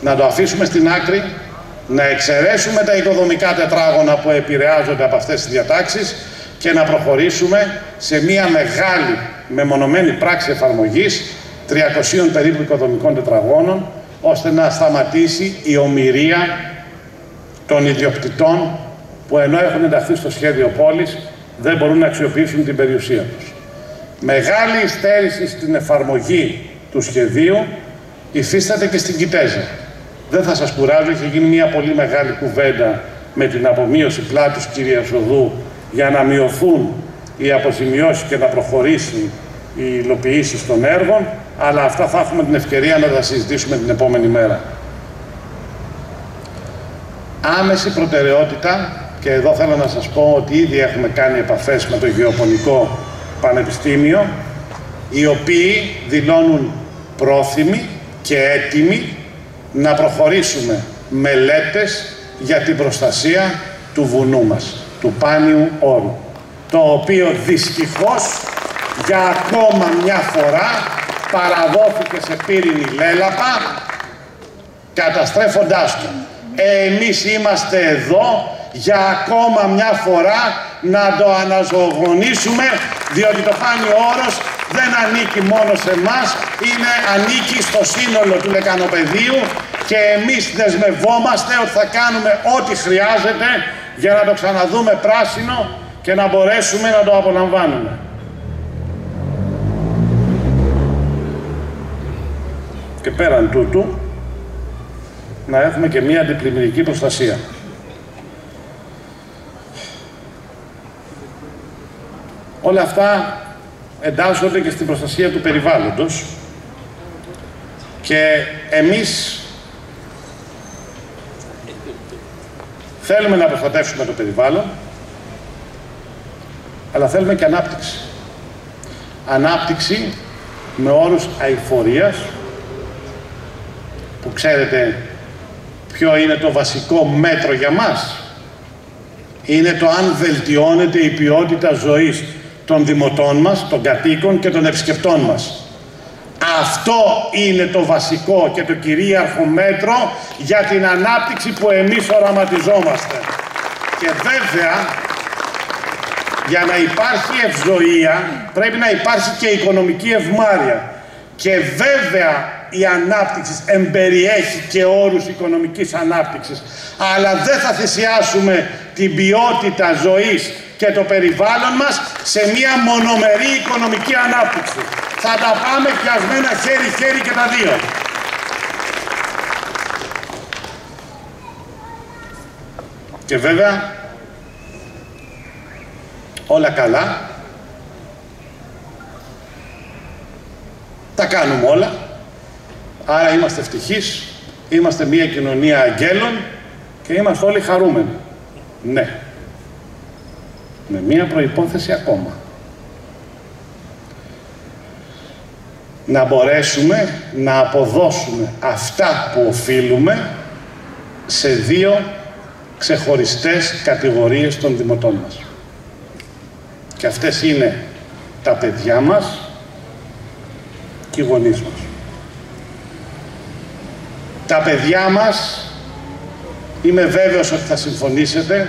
να το αφήσουμε στην άκρη, να εξαιρέσουμε τα οικοδομικά τετράγωνα που επηρεάζονται από αυτές τις διατάξεις και να προχωρήσουμε σε μια μεγάλη μεμονωμένη πράξη εφαρμογής 300 περίπου οικοδομικών τετραγώνων, ώστε να σταματήσει η ομηρία των ιδιοκτητών που ενώ έχουν ενταχθεί στο σχέδιο πόλης δεν μπορούν να αξιοποιήσουν την περιουσία τους. Μεγάλη υστέρηση στην εφαρμογή του σχεδίου υφίσταται και στην Κιτέζα. Δεν θα σας κουράζω, είχε γίνει μια πολύ μεγάλη κουβέντα με την απομείωση πλάτους Κυριασοδού για να μειωθούν οι αποζημιώσεις και να προχωρήσει η υλοποίηση των έργων, αλλά αυτά θα έχουμε την ευκαιρία να τα συζητήσουμε την επόμενη μέρα. Άμεση προτεραιότητα, και εδώ θέλω να σας πω ότι ήδη έχουμε κάνει επαφές με το Γεωπονικό Πανεπιστήμιο, οι οποίοι δηλώνουν πρόθυμοι και έτοιμοι να προχωρήσουμε μελέτες για την προστασία του βουνού μας, του Πάνιου Όρου, το οποίο δυστυχώς για ακόμα μια φορά παραδόθηκε σε πύρινη λέλαπα, καταστρέφοντάς τον. Εμείς είμαστε εδώ για ακόμα μια φορά να το αναζωογονήσουμε, διότι το Πάνιο Όρος δεν ανήκει μόνο σε εμάς, ανήκει στο σύνολο του λεκανοπεδίου και εμείς δεσμευόμαστε ότι θα κάνουμε ό,τι χρειάζεται για να το ξαναδούμε πράσινο και να μπορέσουμε να το απολαμβάνουμε. Και πέραν τούτου, να έχουμε και μία αντιπλημμυρική προστασία. Όλα αυτά εντάσσονται και στην προστασία του περιβάλλοντος και εμείς θέλουμε να προστατεύσουμε το περιβάλλον, αλλά θέλουμε και ανάπτυξη. Ανάπτυξη με όρους αειφορίας, που ξέρετε ποιο είναι το βασικό μέτρο για μας. Είναι το αν βελτιώνεται η ποιότητα ζωής των δημοτών μας, των κατοίκων και των επισκεπτών μας. Αυτό είναι το βασικό και το κυρίαρχο μέτρο για την ανάπτυξη που εμείς οραματιζόμαστε. Και βέβαια, για να υπάρχει ευζοία, πρέπει να υπάρχει και οικονομική ευμάρεια. Και βέβαια, η ανάπτυξη εμπεριέχει και όρους οικονομικής ανάπτυξης. Αλλά δεν θα θυσιάσουμε την ποιότητα ζωής και το περιβάλλον μας σε μία μονομερή οικονομική ανάπτυξη. Θα τα πάμε πιασμένα χέρι-χέρι και τα δύο. Και βέβαια, όλα καλά. Τα κάνουμε όλα. Άρα είμαστε ευτυχείς, είμαστε μια κοινωνία αγγέλων και είμαστε όλοι χαρούμενοι. Ναι. Με μια προϋπόθεση ακόμα. Να μπορέσουμε να αποδώσουμε αυτά που οφείλουμε σε δύο ξεχωριστές κατηγορίες των δημοτών μας. Και αυτές είναι τα παιδιά μας και οι γονείς μας. Τα παιδιά μας, είμαι βέβαιος ότι θα συμφωνήσετε,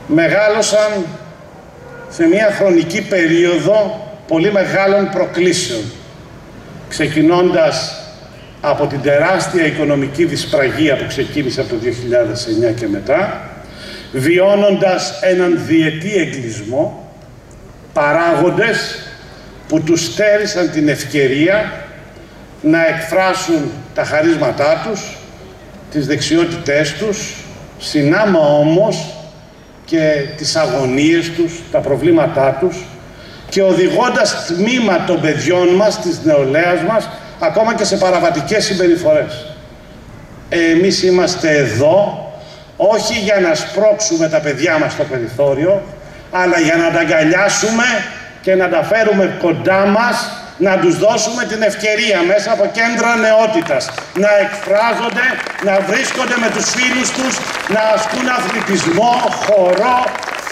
μεγάλωσαν σε μια χρονική περίοδο πολύ μεγάλων προκλήσεων, ξεκινώντας από την τεράστια οικονομική δυσπραγία που ξεκίνησε από το 2009 και μετά, βιώνοντας έναν διετή εγκλισμό, παράγοντες που τους στέρισαν την ευκαιρία να εκφράσουν τα χαρίσματά τους, τις δεξιότητές τους, συνάμα όμως και τις αγωνίες τους, τα προβλήματά τους και οδηγώντας τμήμα των παιδιών μας, της νεολαίας μας, ακόμα και σε παραβατικές συμπεριφορές. Εμείς είμαστε εδώ όχι για να σπρώξουμε τα παιδιά μας στο περιθώριο, αλλά για να τα αγκαλιάσουμε και να τα φέρουμε κοντά μας, να τους δώσουμε την ευκαιρία μέσα από κέντρα νεότητας να εκφράζονται, να βρίσκονται με τους φίλους τους, να ασκούν αθλητισμό, χορό,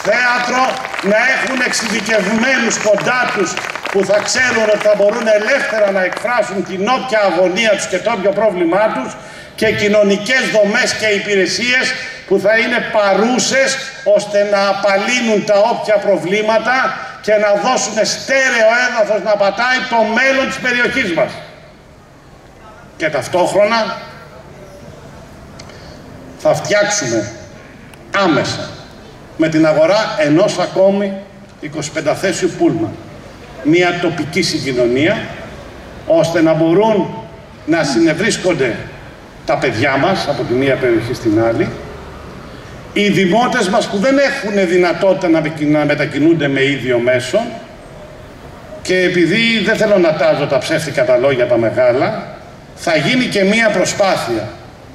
θέατρο, να έχουν εξειδικευμένους κοντά τους που θα ξέρουν ότι θα μπορούν ελεύθερα να εκφράσουν την όποια αγωνία τους και το όποιο πρόβλημά τους και κοινωνικές δομές και υπηρεσίες που θα είναι παρούσες ώστε να απαλύνουν τα όποια προβλήματα και να δώσουν στέρεο έδαφος να πατάει το μέλλον της περιοχής μας. Και ταυτόχρονα θα φτιάξουμε άμεσα με την αγορά ενός ακόμη 25θέσιου πούλμαν μια τοπική συγκοινωνία ώστε να μπορούν να συνευρίσκονται τα παιδιά μας από τη μία περιοχή στην άλλη Οι δημότες μας που δεν έχουν δυνατότητα να μετακινούνται με ίδιο μέσο, και επειδή δεν θέλω να τάζω τα ψεύτικα τα λόγια τα μεγάλα, θα γίνει και μία προσπάθεια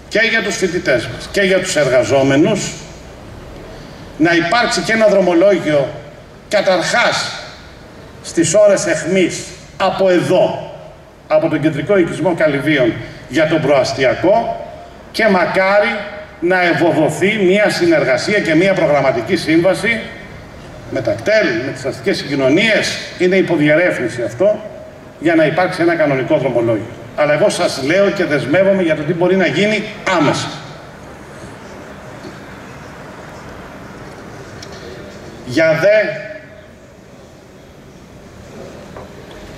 και για τους φοιτητές μας και για τους εργαζόμενους να υπάρξει και ένα δρομολόγιο καταρχάς στις ώρες αιχμής από εδώ, από τον κεντρικό οικισμό Καλυβίων για τον προαστιακό, και μακάρι να ευοδοθεί μία συνεργασία και μία προγραμματική σύμβαση με τα κτέλ, με τις αστικές συγκοινωνίες. Είναι υποδιερεύνηση αυτό, για να υπάρξει ένα κανονικό δρομολόγιο. Αλλά εγώ σας λέω και δεσμεύομαι για το τι μπορεί να γίνει άμεσα. Για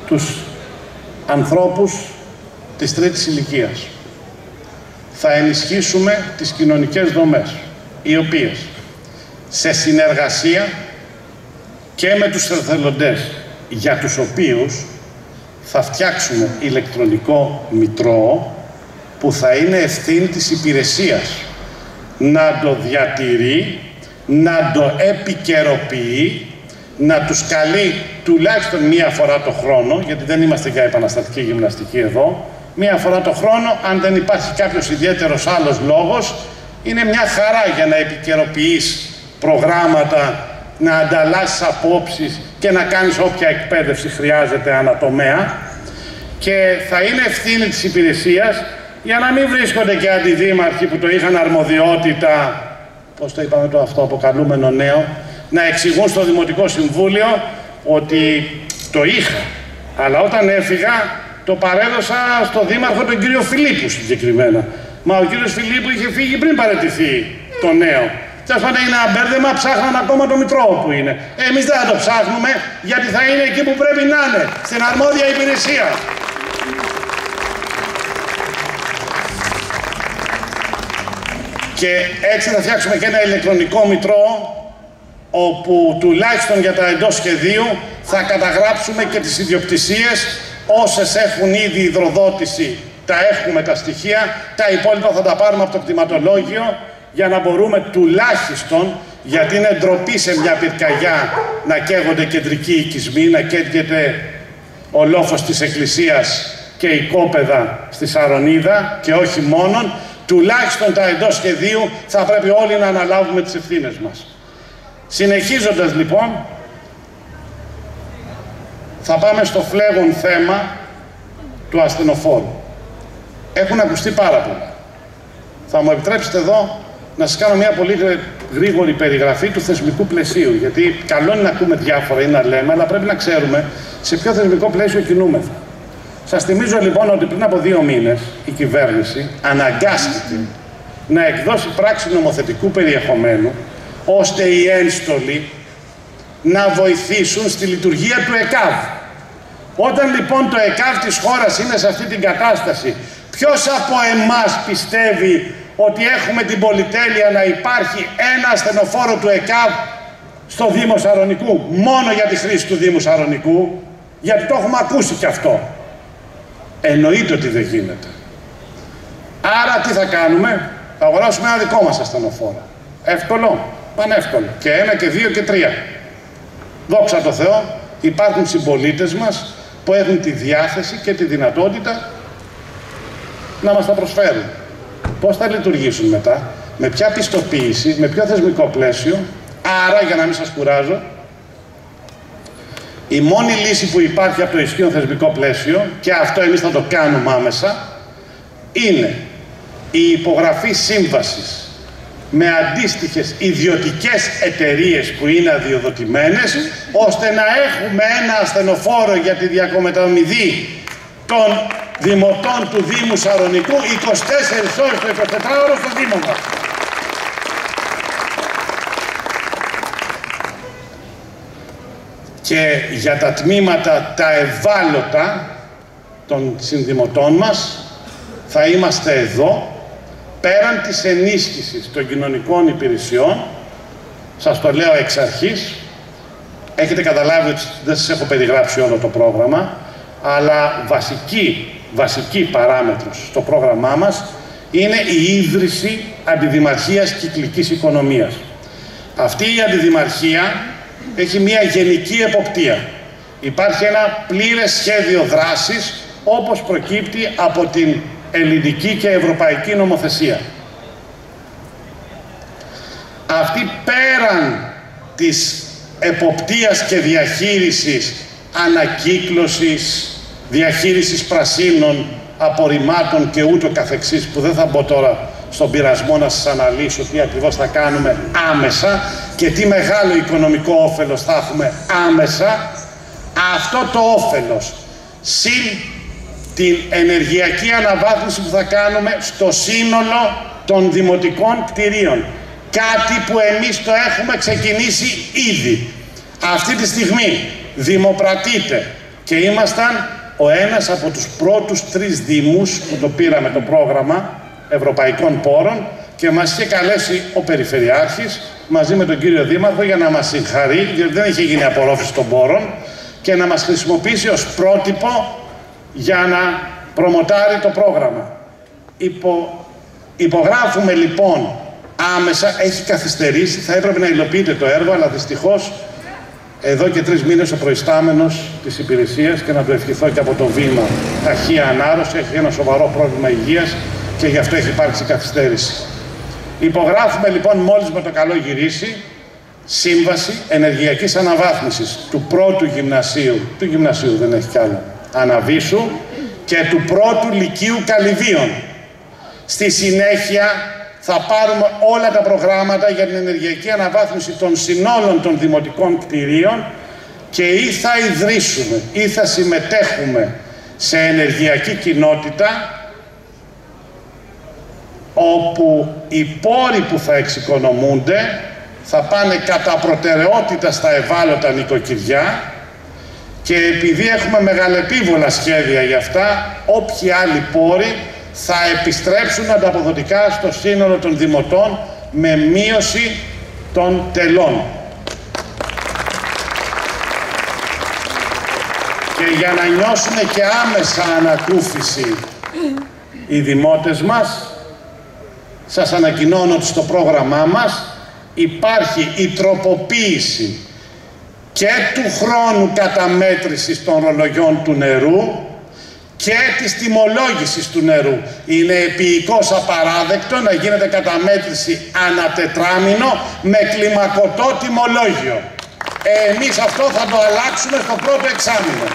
τους ανθρώπους της τρίτης ηλικίας θα ενισχύσουμε τις κοινωνικές δομές, οι οποίες σε συνεργασία και με τους εθελοντές, για τους οποίους θα φτιάξουμε ηλεκτρονικό μητρό που θα είναι ευθύνη της υπηρεσίας να το διατηρεί, να το επικαιροποιεί, να τους καλεί τουλάχιστον μία φορά το χρόνο, γιατί δεν είμαστε για επαναστατική γυμναστική εδώ, μία φορά το χρόνο. Αν δεν υπάρχει κάποιος ιδιαίτερος άλλος λόγος, είναι μια χαρά για να επικαιροποιείς προγράμματα, να ανταλλάσσεις απόψεις και να κάνεις όποια εκπαίδευση χρειάζεται ανατομέα, και θα είναι ευθύνη της υπηρεσίας, για να μην βρίσκονται και αντιδήμαρχοι που το είχαν αρμοδιότητα, πώς το είπαμε το αυτό, αποκαλούμενο νέο, να εξηγούν στο Δημοτικό Συμβούλιο ότι το είχα, αλλά όταν έφυγα το παρέδωσα στο Δήμαρχο τον κύριο Φιλίππου συγκεκριμένα. Μα ο κύριος Φιλίππου είχε φύγει πριν παραιτηθεί το νέο. Τέλος πάντων, είναι ένα μπέρδεμα, ψάχναν ακόμα το μητρό που είναι. Εμείς δεν θα το ψάχνουμε, γιατί θα είναι εκεί που πρέπει να είναι, στην αρμόδια υπηρεσία. Και έτσι θα φτιάξουμε και ένα ηλεκτρονικό μητρό, όπου τουλάχιστον για τα εντός σχεδίου θα καταγράψουμε και τις ιδιοκτησίες. Όσες έχουν ήδη υδροδότηση, τα έχουμε τα στοιχεία, τα υπόλοιπα θα τα πάρουμε από το κτηματολόγιο, για να μπορούμε τουλάχιστον, γιατί είναι ντροπή σε μια πυρκαγιά να καίγονται κεντρικοί οικισμοί, να καίγεται ο λόφος της εκκλησίας και η κόπεδα στη Σαρονίδα, και όχι μόνον, τουλάχιστον τα εντός σχεδίου θα πρέπει όλοι να αναλάβουμε τις ευθύνες μας. Συνεχίζοντας λοιπόν, θα πάμε στο φλέγον θέμα του ασθενοφόρου. Έχουν ακουστεί πάρα πολλά. Θα μου επιτρέψετε εδώ να σας κάνω μια πολύ γρήγορη περιγραφή του θεσμικού πλαισίου, γιατί καλό είναι να ακούμε διάφορα ή να λέμε, αλλά πρέπει να ξέρουμε σε ποιο θεσμικό πλαίσιο κινούμεθα. Σας θυμίζω λοιπόν ότι πριν από 2 μήνες η κυβέρνηση αναγκάστηκε να εκδώσει πράξη νομοθετικού περιεχομένου, ώστε οι ένστολοι να βοηθήσουν στη λειτουργία του ΕΚΑΒ. Όταν λοιπόν το ΕΚΑΒ της χώρας είναι σε αυτή την κατάσταση, ποιος από εμάς πιστεύει ότι έχουμε την πολυτέλεια να υπάρχει ένα ασθενοφόρο του ΕΚΑΒ στο Δήμο Σαρονικού, μόνο για τη χρήση του Δήμου Σαρονικού, γιατί το έχουμε ακούσει κι αυτό. Εννοείται ότι δεν γίνεται. Άρα τι θα κάνουμε? Θα αγοράσουμε ένα δικό μας ασθενοφόρο. Εύκολο, πανεύκολο. Και 1 και 2 και 3. Δόξα τω Θεώ, υπάρχουν συμπολίτες μας που έχουν τη διάθεση και τη δυνατότητα να μας τα προσφέρουν. Πώς θα λειτουργήσουν μετά, με ποια πιστοποίηση, με ποιο θεσμικό πλαίσιο? Άρα, για να μην σας κουράζω, η μόνη λύση που υπάρχει από το ισχύον θεσμικό πλαίσιο, και αυτό εμείς θα το κάνουμε άμεσα, είναι η υπογραφή σύμβασης με αντίστοιχες ιδιωτικές εταιρείες που είναι αδειοδοτημένες, ώστε να έχουμε ένα ασθενοφόρο για τη διακομεταμηδή των δημοτών του Δήμου Σαρονικού 24 ώρες το 24ωρο στο Δήμο μας. Και για τα τμήματα τα ευάλωτα των συνδημοτών μας θα είμαστε εδώ, πέραν της ενίσχυσης των κοινωνικών υπηρεσιών. Σας το λέω εξ αρχής, έχετε καταλάβει ότι δεν σας έχω περιγράψει όλο το πρόγραμμα, αλλά βασική παράμετρος στο πρόγραμμά μας είναι η ίδρυση αντιδημαρχίας κυκλικής οικονομίας. Αυτή η αντιδημαρχία έχει μια γενική εποπτεία. Υπάρχει ένα πλήρες σχέδιο δράσης, όπως προκύπτει από την ελληνική και ευρωπαϊκή νομοθεσία. Αυτή πέραν της εποπτείας και διαχείρισης ανακύκλωσης, διαχείρισης πρασίνων, απορριμμάτων και ούτω καθεξής, που δεν θα μπω τώρα στον πειρασμό να σας αναλύσω τι ακριβώς θα κάνουμε άμεσα και τι μεγάλο οικονομικό όφελος θα έχουμε άμεσα, αυτό το όφελος συν την ενεργειακή αναβάθμιση που θα κάνουμε στο σύνολο των δημοτικών κτηρίων. Κάτι που εμείς το έχουμε ξεκινήσει ήδη. Αυτή τη στιγμή δημοπρατείται και ήμασταν ο ένας από τους πρώτους 3 δήμους που το πήραμε το πρόγραμμα ευρωπαϊκών πόρων και μας είχε καλέσει ο Περιφερειάρχης μαζί με τον κύριο Δήμαρχο για να μας συγχαρεί, γιατί δεν είχε γίνει απορρόφηση των πόρων, και να μας χρησιμοποιήσει ως πρότυπο για να προμοτάρει το πρόγραμμα. Υπογράφουμε λοιπόν άμεσα, έχει καθυστερήσει, θα έπρεπε να υλοποιείται το έργο, αλλά δυστυχώς εδώ και 3 μήνες ο προϊστάμενος της υπηρεσίας, και να το ευχηθώ και από το βήμα, ταχεία ανάρρωση, έχει ένα σοβαρό πρόβλημα υγείας και γι' αυτό έχει υπάρξει καθυστέρηση. Υπογράφουμε λοιπόν μόλις με το καλό γυρίσει σύμβαση ενεργειακής αναβάθμισης του πρώτου γυμνασίου δεν έχει κι άλλο, Αναβίσου, και του πρώτου λυκείου Καλυβίων. Στη συνέχεια θα πάρουμε όλα τα προγράμματα για την ενεργειακή αναβάθμιση των συνόλων των δημοτικών κτηρίων και ή θα ιδρύσουμε ή θα συμμετέχουμε σε ενεργειακή κοινότητα όπου οι πόροι που θα εξοικονομούνται θα πάνε κατά προτεραιότητα στα ευάλωτα νοικοκυριά και επειδή έχουμε μεγαλεπίβολα σχέδια για αυτά, όποιοι άλλοι πόροι θα επιστρέψουν ανταποδοτικά στο σύνολο των δημοτών με μείωση των τελών. Και για να νιώσουν και άμεσα ανακούφιση οι δημότες μας, σας ανακοινώνω ότι στο πρόγραμμά μας υπάρχει η τροποποίηση και του χρόνου καταμέτρησης των ρολογιών του νερού και της τιμολόγησης του νερού. Είναι επίοικος απαράδεκτο να γίνεται καταμέτρηση ανά τετράμινο με κλιμακωτό τιμολόγιο. Εμείς αυτό θα το αλλάξουμε στο πρώτο εξάμηνο.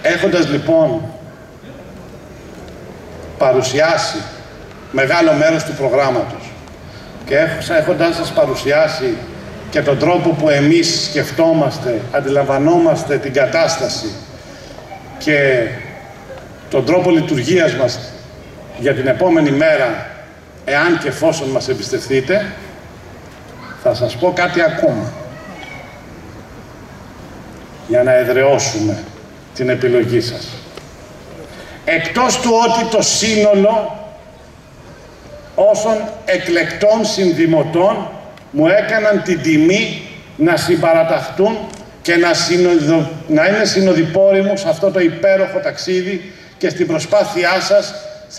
Έχοντας λοιπόν παρουσιάσει μεγάλο μέρος του προγράμματος και έχοντας σας παρουσιάσει και τον τρόπο που εμείς σκεφτόμαστε, αντιλαμβανόμαστε την κατάσταση και τον τρόπο λειτουργίας μας για την επόμενη μέρα, εάν και εφόσον μας εμπιστευτείτε, θα σας πω κάτι ακόμα για να εδραιώσουμε την επιλογή σας. Εκτός του ότι το σύνολο όσων εκλεκτών συνδημοτών μου έκαναν την τιμή να συμπαραταχτούν και να είναι συνοδοιπόροι μου σε αυτό το υπέροχο ταξίδι και στην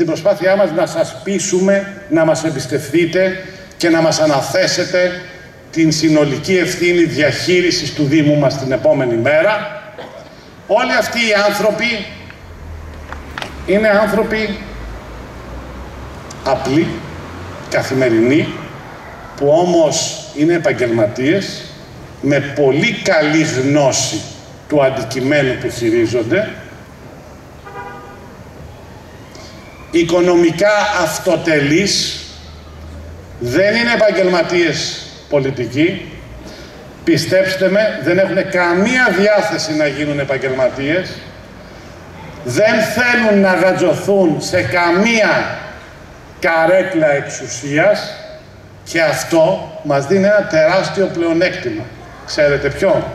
προσπάθειά μας να σας πείσουμε να μας εμπιστευτείτε και να μας αναθέσετε την συνολική ευθύνη διαχείρισης του Δήμου μας την επόμενη μέρα. Όλοι αυτοί οι άνθρωποι είναι άνθρωποι απλοί, καθημερινοί, που όμως είναι επαγγελματίες με πολύ καλή γνώση του αντικειμένου που χειρίζονται, οικονομικά αυτοτελείς, δεν είναι επαγγελματίες πολιτικοί, πιστέψτε με, δεν έχουν καμία διάθεση να γίνουν επαγγελματίες, δεν θέλουν να γατζωθούν σε καμία καρέκλα εξουσίας και αυτό μας δίνει ένα τεράστιο πλεονέκτημα. Ξέρετε ποιο?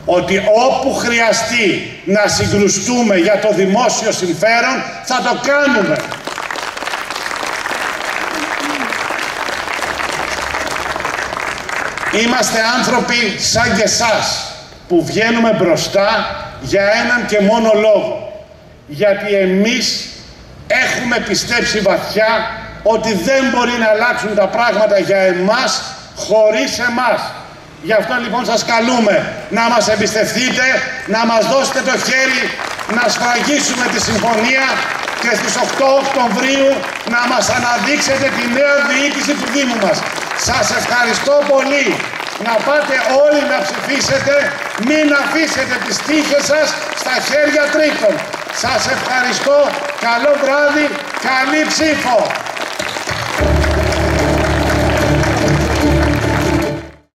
Ότι όπου χρειαστεί να συγκρουστούμε για το δημόσιο συμφέρον, θα το κάνουμε. Είμαστε άνθρωποι σαν και εσάς, που βγαίνουμε μπροστά για έναν και μόνο λόγο. Γιατί εμείς έχουμε πιστέψει βαθιά ότι δεν μπορεί να αλλάξουν τα πράγματα για εμάς χωρίς εμάς. Γι' αυτό λοιπόν σας καλούμε να μας εμπιστευτείτε, να μας δώσετε το χέρι, να σφραγίσουμε τη συμφωνία και στις 8 Οκτωβρίου να μας αναδείξετε τη νέα διοίκηση του Δήμου μας. Σας ευχαριστώ πολύ. Να πάτε όλοι να ψηφίσετε, μην αφήσετε τις τύχες σας στα χέρια τρίτων. Σας ευχαριστώ, καλό βράδυ, καλή ψήφο.